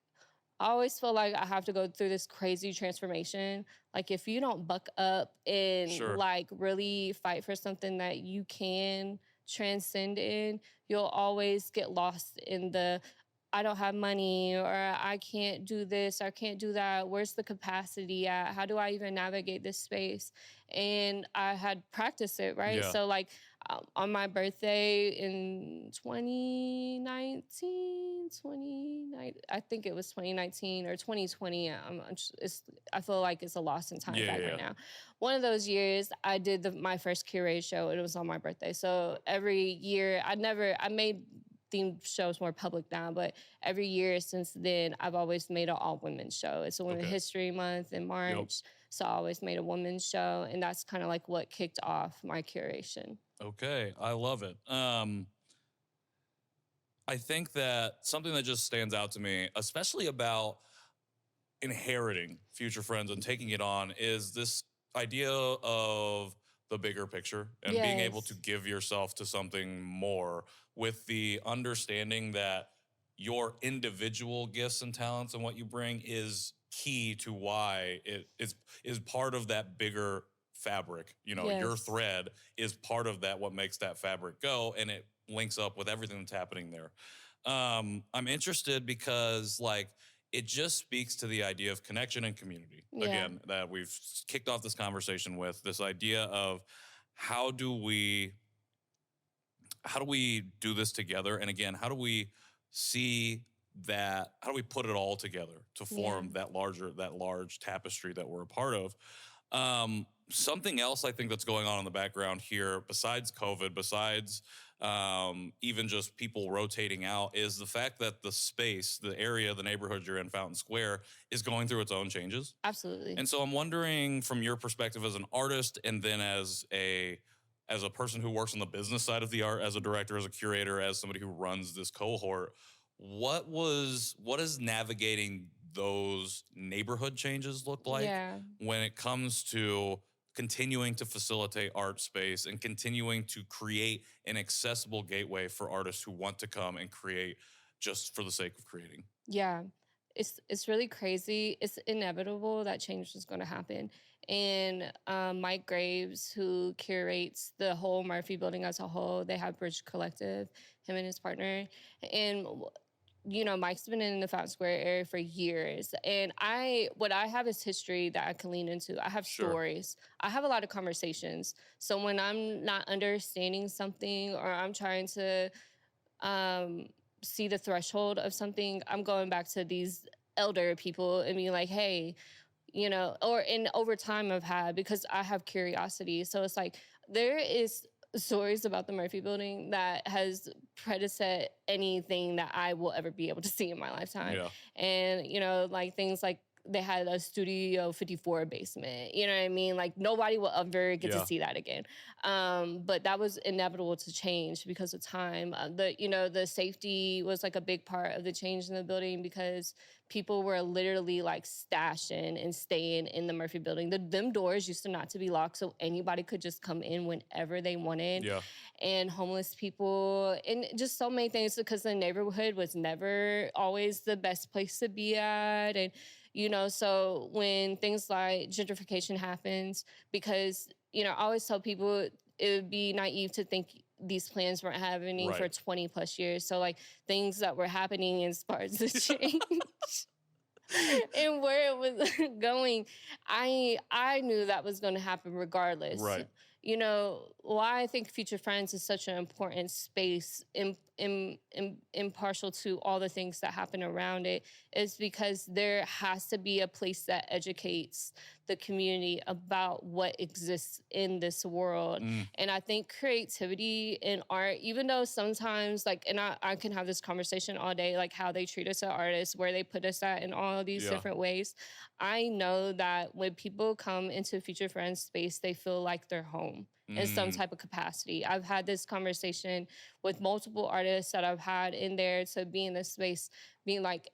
I always feel like I have to go through this crazy transformation. Like, if you don't buck up and, like, really fight for something that you can transcend in, you'll always get lost in the, I don't have money, or I can't do this, or I can't do that. Where's the capacity at? How do I even navigate this space? And I had practiced it, right? So like on my birthday in 2019, I think it was 2019 or 2020. I feel like it's a lost in time right now. One of those years, I did my first curate show, and it was on my birthday. So every year, I made themed shows more public now, but every year since then, I've always made an all-women's show. It's a Women's History Month in March, so I always made a women's show, and that's kind of like what kicked off my curation. Okay, I love it. I think that something that just stands out to me, especially about inheriting future friends and taking it on, is this idea of the bigger picture and being able to Yes. give yourself to something more with the understanding that your individual gifts and talents and what you bring is key to why it is part of that bigger fabric. You know, your Yes. thread is part of that, what makes that fabric go, and it links up with everything that's happening there. I'm interested because like it just speaks to the idea of connection and community Yeah. again that we've kicked off this conversation with, this idea of how do we how do we do this together, and again how do we see that, how do we put it all together to Yeah. form that large tapestry that we're a part of. Something else I think that's going on in the background here, besides COVID, besides even just people rotating out, is the fact that the space, the area, the neighborhood you're in, Fountain Square, is going through its own changes. Absolutely. And so I'm wondering, from your perspective as an artist, and then as a person who works on the business side of the art, as a director, as a curator, as somebody who runs this cohort, what is navigating those neighborhood changes look like Yeah. when it comes to continuing to facilitate art space and continuing to create an accessible gateway for artists who want to come and create just for the sake of creating? Yeah. It's really crazy. It's inevitable that change is going to happen. And Mike Graves, who curates the whole Murphy building as a whole, they have Bridge Collective, him and his partner. And you know, Mike's been in the Fountain Square area for years. And what I have is history that I can lean into. I have Sure. stories. I have a lot of conversations. So when I'm not understanding something or I'm trying to um, see the threshold of something, I'm going back to these elder people and being like, hey, you know, or in over time I've had, because I have curiosity. So it's like there is stories about the Murphy building that has predecessed anything that I will ever be able to see in my lifetime. Yeah. And, you know, like things like they had a Studio 54 basement. You know what I mean? Like nobody will ever get to Yeah. see that again. But that was inevitable to change because of time. The safety was like a big part of the change in the building because people were literally like stashing and staying in the Murphy building. Them doors used to not to be locked, so anybody could just come in whenever they wanted. Yeah. And homeless people and just so many things because the neighborhood was never always the best place to be at. And you know, so when things like gentrification happens, because, you know, I always tell people it would be naive to think these plans weren't happening for Right. 20 plus years. So like things that were happening in parts of change. And where it was going, I knew that was going to happen regardless. Right. You know, why I think Future Friends is such an important space, impartial to all the things that happen around it, is because there has to be a place that educates the community about what exists in this world. Mm. And I think creativity in art, even though sometimes, like, and I can have this conversation all day, like how they treat us as artists, where they put us at in all of these Yeah. different ways. I know that when people come into Future Friends space, they feel like they're home in some Mm. type of capacity. I've had this conversation with multiple artists that I've had in there to be in this space, being like,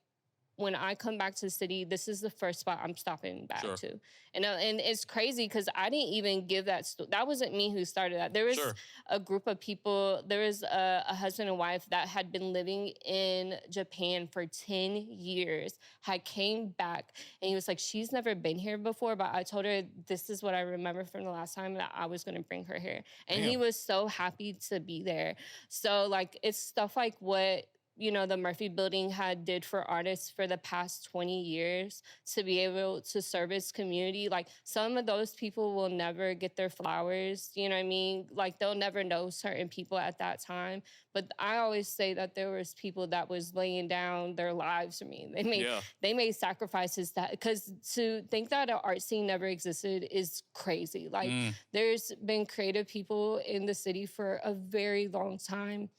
when I come back to the city, this is the first spot I'm stopping back Sure. to. And it's crazy because I didn't even give that. That wasn't me who started that. There was Sure. a group of people. There was a husband and wife that had been living in Japan for 10 years, had came back, and he was like, she's never been here before, but I told her this is what I remember from the last time that I was going to bring her here. And he Damn. was so happy to be there. So like, it's stuff like what, you know, the Murphy building had did for artists for the past 20 years to be able to service community. Like some of those people will never get their flowers, you know what I mean? Like they'll never know certain people at that time. But I always say that there was people that was laying down their lives for me. Yeah. They made sacrifices that, because to think that an art scene never existed is crazy. Like Mm. there's been creative people in the city for a very long time.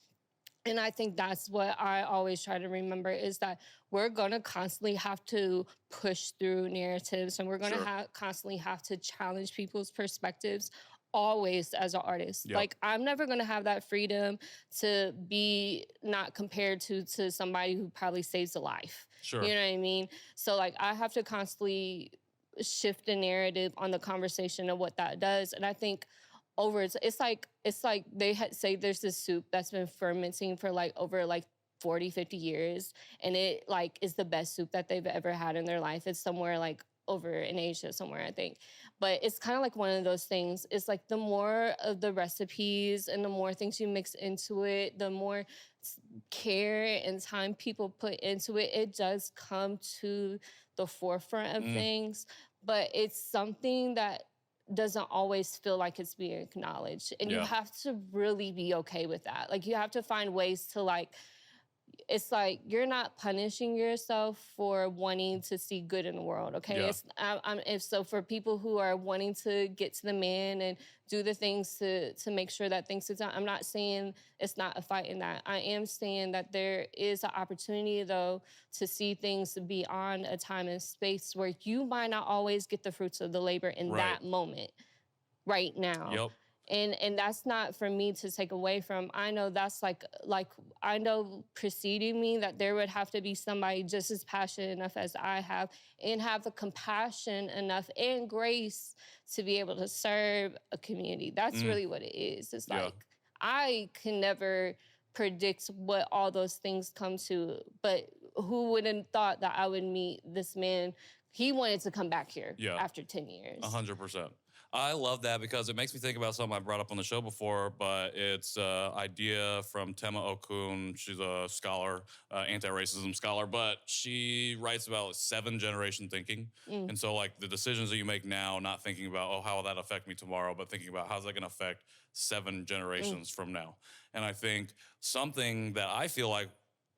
And I think that's what I always try to remember, is that we're going to constantly have to push through narratives, and we're going to Sure. constantly have to challenge people's perspectives always as an artist. Yep. Like, I'm never going to have that freedom to be not compared to somebody who probably saves a life. Sure. You know what I mean? So like, I have to constantly shift the narrative on the conversation of what that does. And I think it's like they say there's this soup that's been fermenting for like over like 40, 50 years. And it like is the best soup that they've ever had in their life. It's somewhere like over in Asia somewhere, I think. But it's kind of like one of those things. It's like the more of the recipes and the more things you mix into it, the more care and time people put into it, it does come to the forefront of things. But it's something that doesn't always feel like it's being acknowledged. And you have to really be okay with that. Like, you have to find ways to like, it's like you're not punishing yourself for wanting to see good in the world, okay? If so for people who are wanting to get to the man and do the things to make sure that things are done, I'm not saying it's not a fight in that. I am saying that there is an opportunity, though, to see things beyond a time and space where you might not always get the fruits of the labor in that moment right now. Yep. And that's not for me to take away from. I know that's like I know preceding me that there would have to be somebody just as passionate enough as I have and have the compassion enough and grace to be able to serve a community. That's really what it is. It's like I can never predict what all those things come to, but who would have thought that I would meet this man? He wanted to come back here after 10 years. 100%. I love that because it makes me think about something I brought up on the show before, but it's an idea from Tema Okun. She's a scholar, anti-racism scholar, but she writes about 7-generation thinking. And so like the decisions that you make now, not thinking about, oh, how will that affect me tomorrow, but thinking about how's that going to affect 7 generations from now. And I think something that I feel like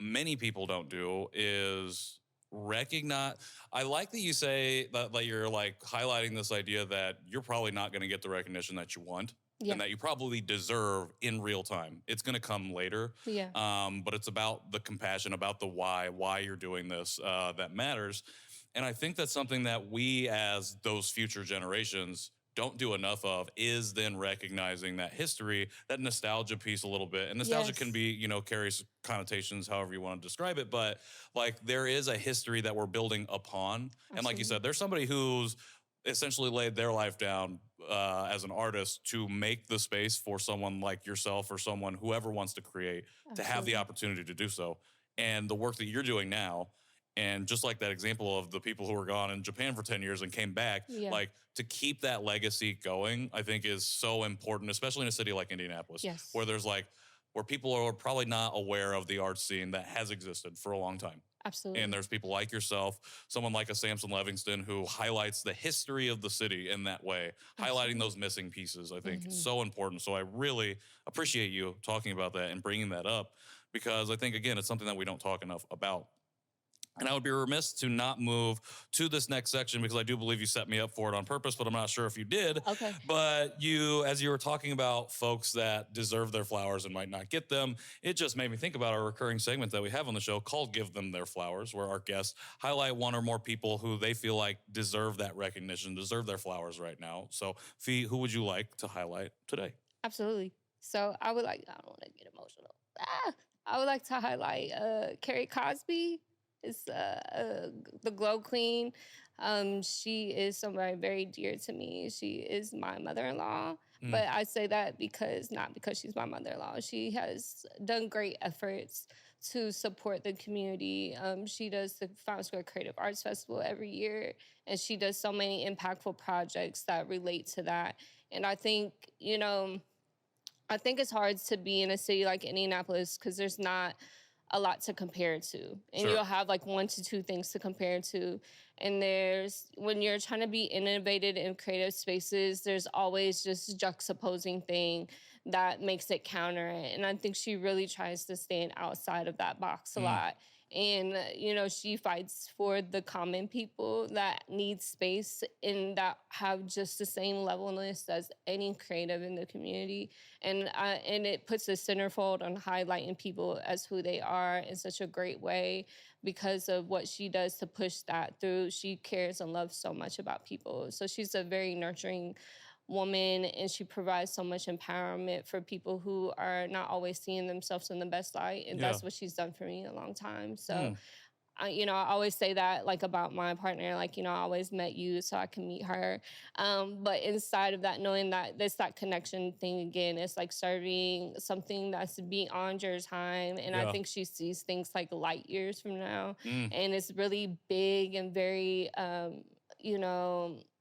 many people don't do is recognize. I like that you say that you're like highlighting this idea that you're probably not going to get the recognition that you want and that you probably deserve in real time. It's going to come later. But it's about the compassion, about the why you're doing this that matters. And I think that's something that we as those future generations don't do enough of, is then recognizing that history, that nostalgia piece a little bit. And nostalgia can be, you know, carries connotations however you want to describe it, but like there is a history that we're building upon. And like you said, there's somebody who's essentially laid their life down as an artist to make the space for someone like yourself or someone, whoever wants to create, to have the opportunity to do so. And the work that you're doing now, and just like that example of the people who were gone in Japan for 10 years and came back, like to keep that legacy going, I think is so important, especially in a city like Indianapolis, where there's like, where people are probably not aware of the art scene that has existed for a long time. Absolutely. And there's people like yourself, someone like a Samson Livingston who highlights the history of the city in that way, highlighting those missing pieces, I think is so important. So I really appreciate you talking about that and bringing that up, because I think, again, it's something that we don't talk enough about. And I would be remiss to not move to this next section because I do believe you set me up for it on purpose, but I'm not sure if you did. Okay. But you, as you were talking about folks that deserve their flowers and might not get them, it just made me think about our recurring segment that we have on the show called Give Them Their Flowers, where our guests highlight one or more people who they feel like deserve that recognition, deserve their flowers right now. So, Fēi, who would you like to highlight today? Absolutely. So I don't want to get emotional. I would like to highlight Carrie Cosby. Is the Glow Queen. She is somebody very dear to me. She is my mother-in-law, but I say that not because she's my mother-in-law. She has done great efforts to support the community. She does the Fountain Square Creative Arts Festival every year, and she does so many impactful projects that relate to that. And I think, I think it's hard to be in a city like Indianapolis because there's not a lot to compare to. And you'll have like 1 to 2 things to compare to. And when you're trying to be innovative in creative spaces, there's always just juxtaposing thing that makes it counter it. And I think she really tries to stand outside of that box a lot. And, she fights for the common people that need space and that have just the same levelness as any creative in the community. And it puts a centerfold on highlighting people as who they are in such a great way because of what she does to push that through. She cares and loves so much about people. So she's a very nurturing woman, and she provides so much empowerment for people who are not always seeing themselves in the best light. And that's what she's done for me a long time. So I always say that like about my partner, like, I always met you so I can meet her. But inside of that, knowing that there's that connection thing again, it's like serving something that's beyond your time. And I think she sees things like light years from now. And it's really big and very,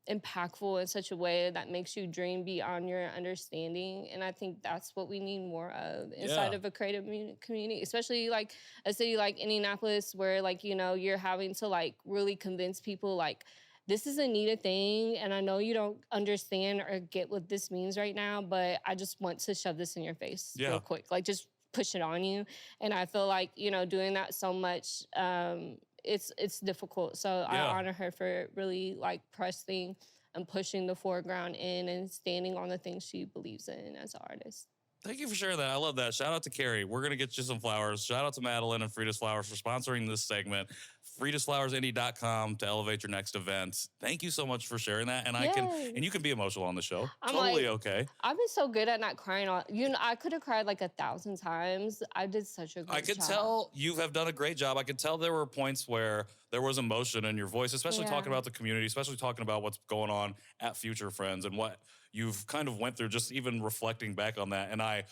impactful in such a way that makes you dream beyond your understanding. And I think that's what we need more of inside of a creative community, especially like a city like Indianapolis, where like, you're having to like really convince people like, this is a needed thing. And I know you don't understand or get what this means right now, but I just want to shove this in your face real quick. Like just push it on you. And I feel like, doing that so much, it's difficult. So I honor her for really like pressing and pushing the foreground in and standing on the things she believes in as an artist. Thank you for sharing that. I love that. Shout out to Carrie. We're going to get you some flowers. Shout out to Madeline and Frida's Flowers for sponsoring this segment. FreidasFlowersIndy.com to elevate your next event. Thank you so much for sharing that. And you can be emotional on the show. I'm totally okay. I've been so good at not crying. I could have cried like 1,000 times. I did such a good job. I could tell you have done a great job. I could tell there were points where there was emotion in your voice, especially talking about the community, especially talking about what's going on at Future Friends and what you've kind of went through, just even reflecting back on that. And I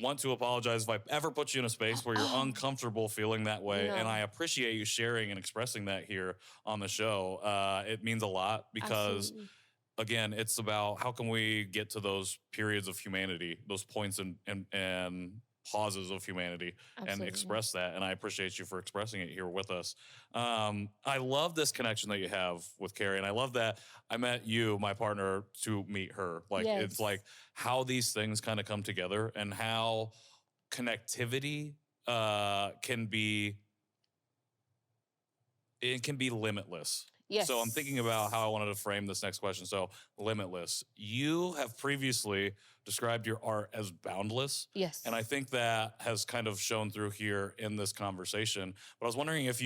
want to apologize if I ever put you in a space where you're uncomfortable feeling that way. No. And I appreciate you sharing and expressing that here on the show. It means a lot because, again, it's about how can we get to those periods of humanity, those points and pauses of humanity and express that. And I appreciate you for expressing it here with us. I love this connection that you have with Carrie. And I love that I met you, my partner, to meet her. Like, it's like how these things kind of come together and how connectivity can be limitless. Yes. So I'm thinking about how I wanted to frame this next question. So limitless. You have previously described your art as boundless. Yes. And I think that has kind of shown through here in this conversation. But I was wondering if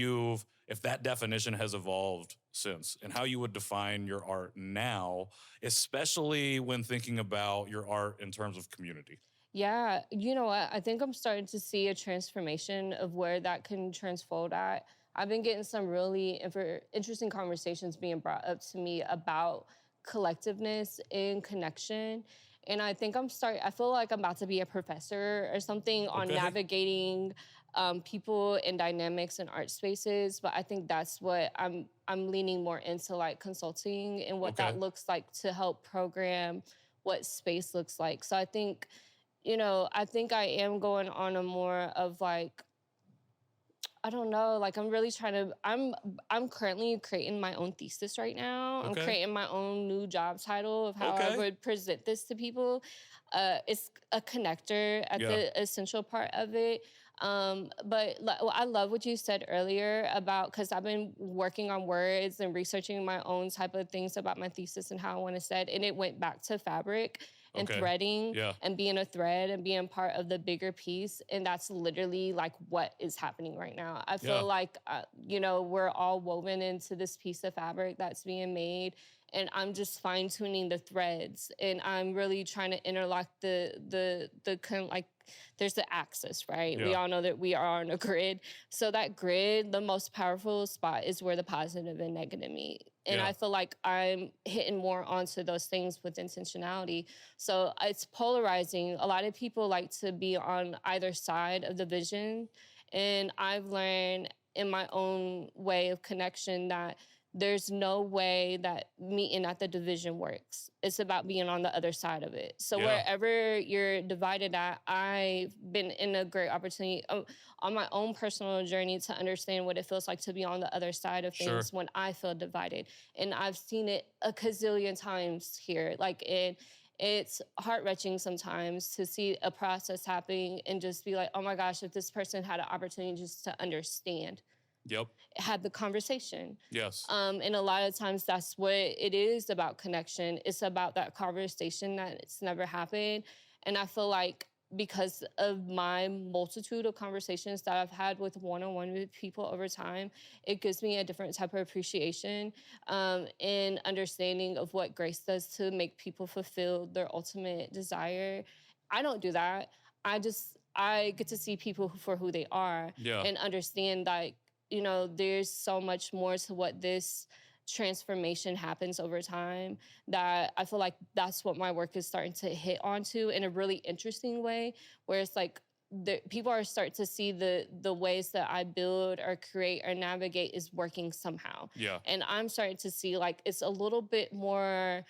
that definition has evolved since and how you would define your art now, especially when thinking about your art in terms of community. Yeah, you know what? I think I'm starting to see a transformation of where that can transfold at. I've been getting some really interesting conversations being brought up to me about collectiveness and connection. And I think I feel like I'm about to be a professor or something on navigating people and dynamics in art spaces. But I think that's what I'm leaning more into, like consulting and what that looks like to help program what space looks like. So I think, I am going on a more of like, I don't know, like I'm really trying to, I'm currently creating my own thesis right now. I'm creating my own new job title of how I would present this to people. It's a connector at the essential part of it. But I love what you said earlier about, because I've been working on words and researching my own type of things about my thesis and how I want to say it. And it went back to fabric and threading and being a thread and being part of the bigger piece. And that's literally like what is happening right now. I feel like, we're all woven into this piece of fabric that's being made. And I'm just fine tuning the threads. And I'm really trying to interlock the kind of like, there's the axis, right? Yeah. We all know that we are on a grid. So that grid, the most powerful spot is where the positive and negative meet. And I feel like I'm hitting more onto those things with intentionality. So it's polarizing. A lot of people like to be on either side of the vision. And I've learned in my own way of connection that there's no way that meeting at the division works. It's about being on the other side of it. So wherever you're divided at, I've been in a great opportunity on my own personal journey to understand what it feels like to be on the other side of things when I feel divided. And I've seen it a gazillion times here. It's heart-wrenching sometimes to see a process happening and just be like, oh my gosh, if this person had an opportunity just to understand. Had the conversation. Yes. And a lot of times that's what it is about connection. It's about that conversation that it's never happened. And I feel like because of my multitude of conversations that I've had with one-on-one with people over time, it gives me a different type of appreciation and understanding of what grace does to make people fulfill their ultimate desire. I don't do that. I get to see people for who they are Yeah. and understand that, there's so much more to what this transformation happens over time, that I feel like that's what my work is starting to hit onto in a really interesting way, where it's like people are starting to see the ways that I build or create or navigate is working somehow. Yeah. And I'm starting to see like it's a little bit more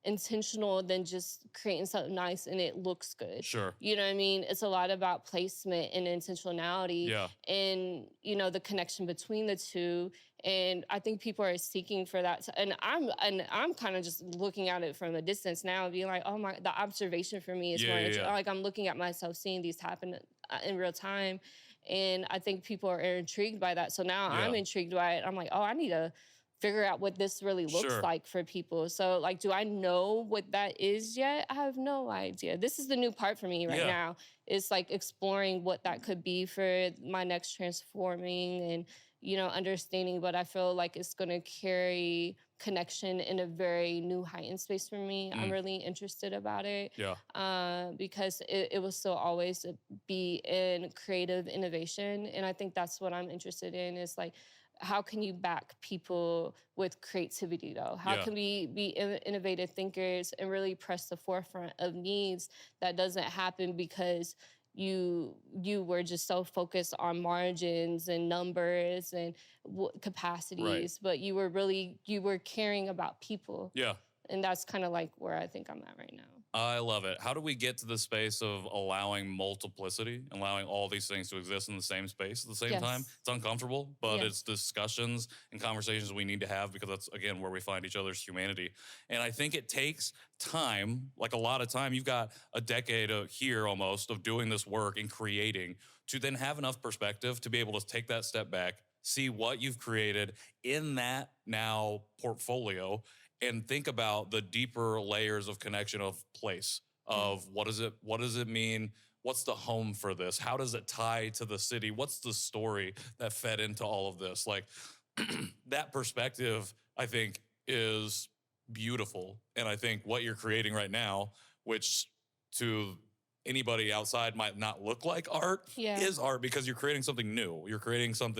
intentional than just creating something nice and it looks good. Sure. You know what I mean? It's a lot about placement and intentionality Yeah. and, the connection between the two. And I think people are seeking for that. And I'm kind of just looking at it from a distance now and being like, oh my, the observation for me is Yeah, more yeah, interesting. yeah. Like I'm looking at myself, seeing these happen in real time. And I think people are intrigued by that. So now I'm Yeah. intrigued by it. I'm like, oh, I need to figure out what this really looks Sure. like for people. So like, do I know what that is yet? I have no idea. This is the new part for me right Yeah. now. It's like exploring what that could be for my next transforming and, understanding, but I feel like it's going to carry connection in a very new heightened space for me. I'm really interested about it. Yeah. Because it will still always be in creative innovation. And I think that's what I'm interested in is like, how can you back people with creativity though? How Yeah. can we be innovative thinkers and really press the forefront of needs that doesn't happen because you were just so focused on margins and numbers and capacities, but you were caring about people. Yeah. And that's kind of like where I think I'm at right now. I love it. How do we get to the space of allowing multiplicity, allowing all these things to exist in the same space at the same time? Yes. It's uncomfortable, but Yeah. it's discussions and conversations we need to have because that's, again, where we find each other's humanity. And I think it takes time, like a lot of time. You've got a decade here almost of doing this work and creating to then have enough perspective to be able to take that step back, see what you've created in that now portfolio, and think about the deeper layers of connection of place, of what does it mean? What's the home for this? How does it tie to the city? What's the story that fed into all of this? Like that perspective, I think, is beautiful. And I think what you're creating right now, which to anybody outside might not look like art, is art because you're creating something new. You're creating some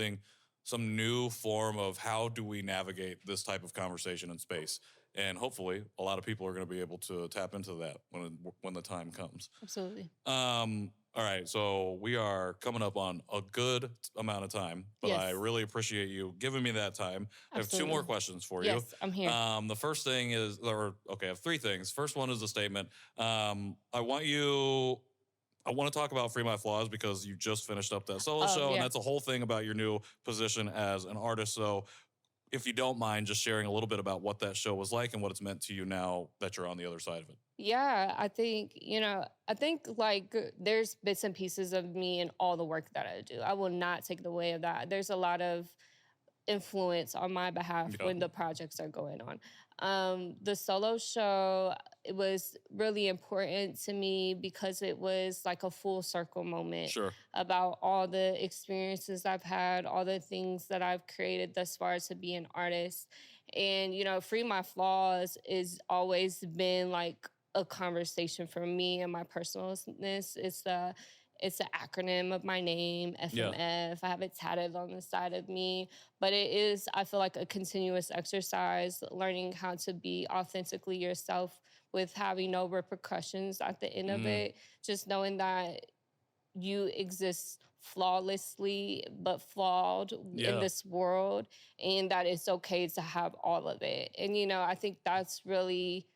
new form of how do we navigate this type of conversation in space. And hopefully a lot of people are going to be able to tap into that when the time comes. Absolutely. All right, so we are coming up on a good amount of time, but I really appreciate you giving me that time. Absolutely. I have two more questions for you. Yes, I'm here. The first thing is, I have three things. First one is a statement. I want to talk about Free My Flaws because you just finished up that solo show, and that's a whole thing about your new position as an artist. So if you don't mind just sharing a little bit about what that show was like and what it's meant to you now that you're on the other side of it. Yeah, I think, like there's bits and pieces of me in all the work that I do. I will not take the way of that. There's a lot of influence on my behalf when the projects are going on. The solo show, it was really important to me because it was like a full circle moment about all the experiences I've had, all the things that I've created thus far to be an artist. And, Free My Flaws has always been like a conversation for me and my personalness. It's the acronym of my name, FMF. I have it tatted on the side of me. But it is, I feel like, a continuous exercise, learning how to be authentically yourself with having no repercussions at the end of it. Just knowing that you exist flawlessly, but flawed in this world, and that it's okay to have all of it. And, I think that's really,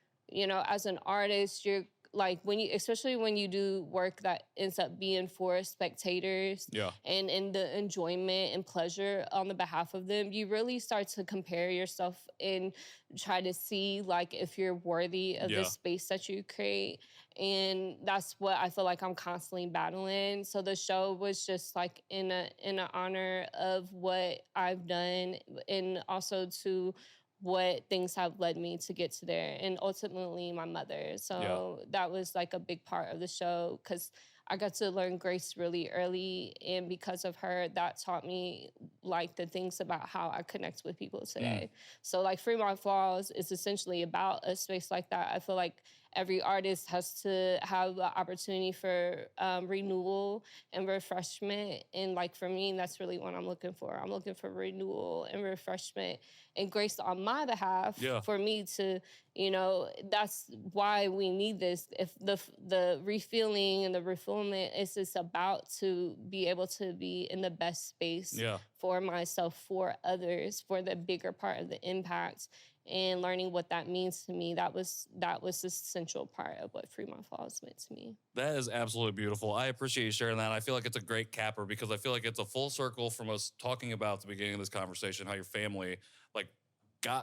as an artist, you're like especially when you do work that ends up being for spectators and in the enjoyment and pleasure on the behalf of them, you really start to compare yourself and try to see like if you're worthy of the space that you create. And that's what I feel like I'm constantly battling. So the show was just like in an honor of what I've done and also to what things have led me to get to there, and ultimately my mother. So that was like a big part of the show because I got to learn Grace really early. And because of her, that taught me like the things about how I connect with people today. So like Fremont Falls is essentially about a space like that. I feel like every artist has to have the opportunity for renewal and refreshment. And like for me, that's really what I'm looking for. I'm looking for renewal and refreshment and grace on my behalf for me to, you know, that's why we need this. If the refilling and the refillment is just about to be able to be in the best space for myself, for others, for the bigger part of the impact. And learning what that means to me, that was the essential part of what Fremont Falls meant to me. That is absolutely beautiful. I appreciate you sharing that. I feel like it's a great capper because I feel like it's a full circle from us talking about at the beginning of this conversation, how your family like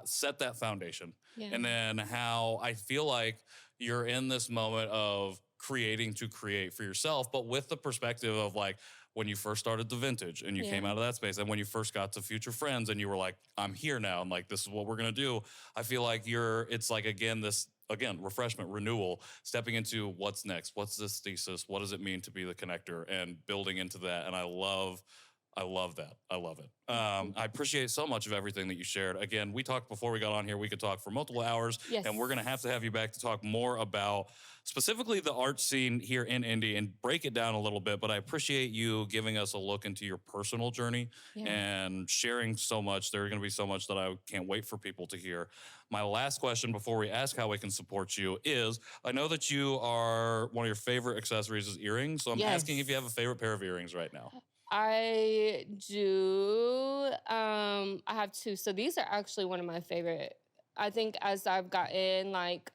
set that foundation. And then how I feel like you're in this moment of creating to create for yourself, but with the perspective of like, when you first started the Vintage and you came out of that space, and when you first got to Future Friends and you were like, I'm here now, and like, this is what we're gonna do. I feel like it's like, again, refreshment, renewal, stepping into what's next, what's this thesis, what does it mean to be the connector, and building into that. And I love that. I love it. I appreciate so much of everything that you shared. Again, we talked before we got on here, we could talk for multiple hours, and we're going to have you back to talk more about specifically the art scene here in Indy and break it down a little bit. But I appreciate you giving us a look into your personal journey and sharing so much. There's going to be so much that I can't wait for people to hear. My last question before we ask how we can support you is, I know that you are, one of your favorite accessories is earrings. So I'm asking if you have a favorite pair of earrings right now. I do. I have two. So these are actually one of my favorite. I think as I've gotten like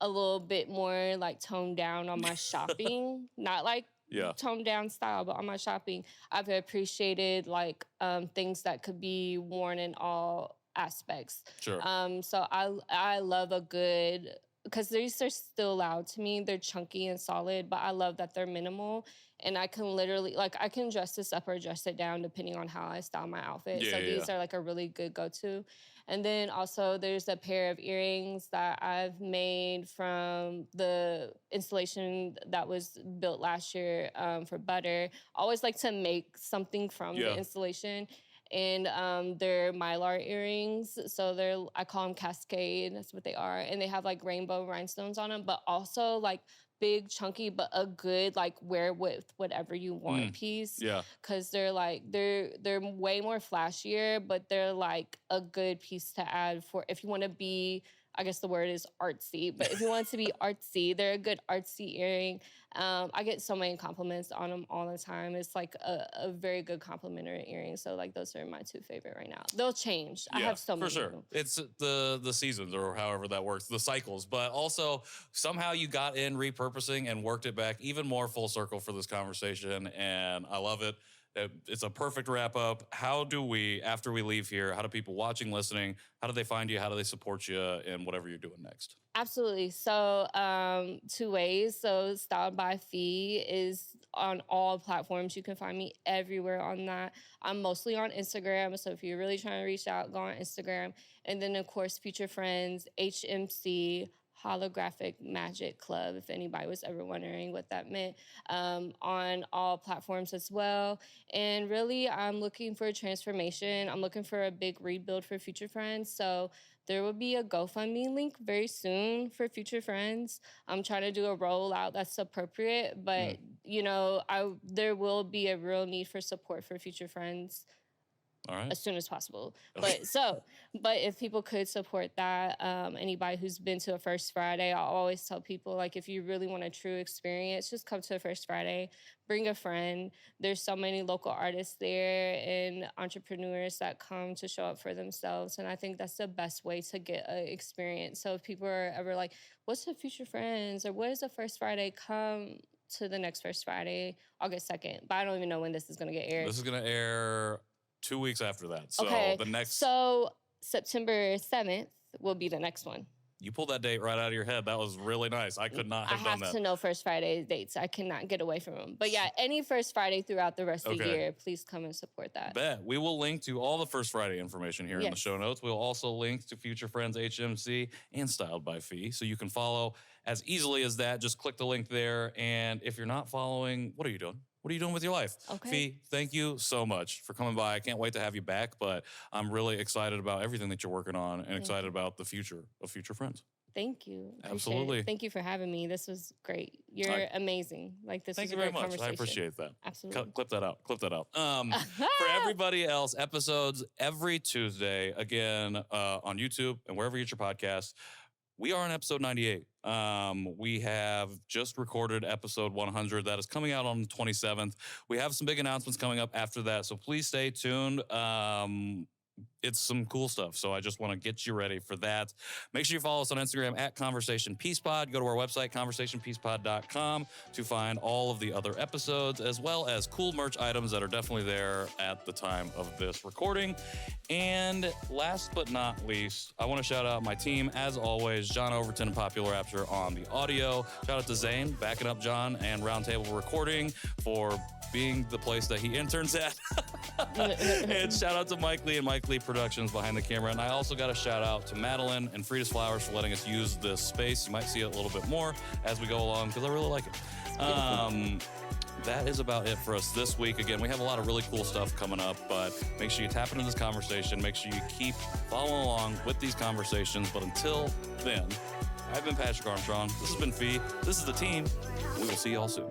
a little bit more like toned down on my shopping, not like toned down style, but on my shopping, I've appreciated like things that could be worn in all aspects. Sure. So I love a good, because these are still loud to me. They're chunky and solid, but I love that they're minimal. And I can literally, like, I can dress this up or dress it down depending on how I style my outfit. So these are like a really good go-to. And then also there's a pair of earrings that I've made from the installation that was built last year for Butter. I always like to make something from the installation. And they're Mylar earrings. So I call them Cascade, that's what they are. And they have like rainbow rhinestones on them, but also like big, chunky, but a good like wear with whatever you want piece. Yeah. Cause they're way more flashier, but they're like a good piece to add for if you want to be, I guess the word is artsy, but if you want to be artsy, they're a good artsy earring. I get so many compliments on them all the time. It's like a very good complimentary earring. So like those are my two favorite right now. They'll change. I have so many. For sure. It's the seasons or however that works, the cycles. But also somehow you got in repurposing and worked it back even more full circle for this conversation. And I love it. It's a perfect wrap up. How do we, after we leave here, how do people watching, listening, how do they find you? How do they support you in whatever you're doing next? Absolutely. So two ways. So Styled by Fēi is on all platforms. You can find me everywhere on that. I'm mostly on Instagram. So if you're really trying to reach out, go on Instagram. And then, of course, Future Friends HMC, Holographic Magic Club, if anybody was ever wondering what that meant, on all platforms as well. And really, I'm looking for a transformation. I'm looking for a big rebuild for Future Friends. So there will be a GoFundMe link very soon for Future Friends. I'm trying to do a rollout that's appropriate, but you know, there will be a real need for support for Future Friends. All right. As soon as possible. But if people could support that, anybody who's been to a First Friday, I always tell people, like, if you really want a true experience, just come to a First Friday, bring a friend. There's so many local artists there and entrepreneurs that come to show up for themselves. And I think that's the best way to get an experience. So if people are ever like, what's the Future Friends or what is a First Friday, come to the next First Friday, August 2nd. But I don't even know when this is going to get aired. This is going to air 2 weeks after that. So the next. So September 7th will be the next one. You pulled that date right out of your head. That was really nice. I could not have done that. I have to know First Friday dates. I cannot get away from them. But yeah, any First Friday throughout the rest of the year, please come and support that. Bet. We will link to all the First Friday information here in the show notes. We'll also link to Future Friends HMC and Styled by Fēi, so you can follow as easily as that. Just click the link there. And if you're not following, what are you doing? What are you doing with your life? Okay. Fēi, thank you so much for coming by. I can't wait to have you back, but I'm really excited about everything that you're working on and excited about the future of Future Friends. Thank you. Appreciate Absolutely. it. Thank you for having me. This was great. You're amazing. Like, this was a great conversation. I appreciate that. Absolutely. Clip that out. Clip that out. For everybody else, episodes every Tuesday, again, on YouTube and wherever you get your podcasts. We are on episode 98. We have just recorded episode 100. That is coming out on the 27th. We have some big announcements coming up after that, so please stay tuned. It's some cool stuff, so I just want to get you ready for that. Make sure you follow us on Instagram at Conversation Peace Pod. Go to our website, conversationpeacepod.com, to find all of the other episodes, as well as cool merch items that are definitely there at the time of this recording. And last but not least, I want to shout out my team, as always, John Overton and Popular Rapture on the audio. Shout out to Zane, backing up John, and Roundtable Recording for being the place that he interns at. And shout out to Mike Lee and Mike Lee Productions behind the camera. And I also got a shout out to Madeline and Frida's Flowers for letting us use this space. You might see it a little bit more as we go along because I really like it. That is about it for us this week. Again, we have a lot of really cool stuff coming up, but make sure you tap into this conversation. Make sure you keep following along with these conversations. But until then, I've been Patrick Armstrong. This has been Fēi. This is the team. We will see y'all soon.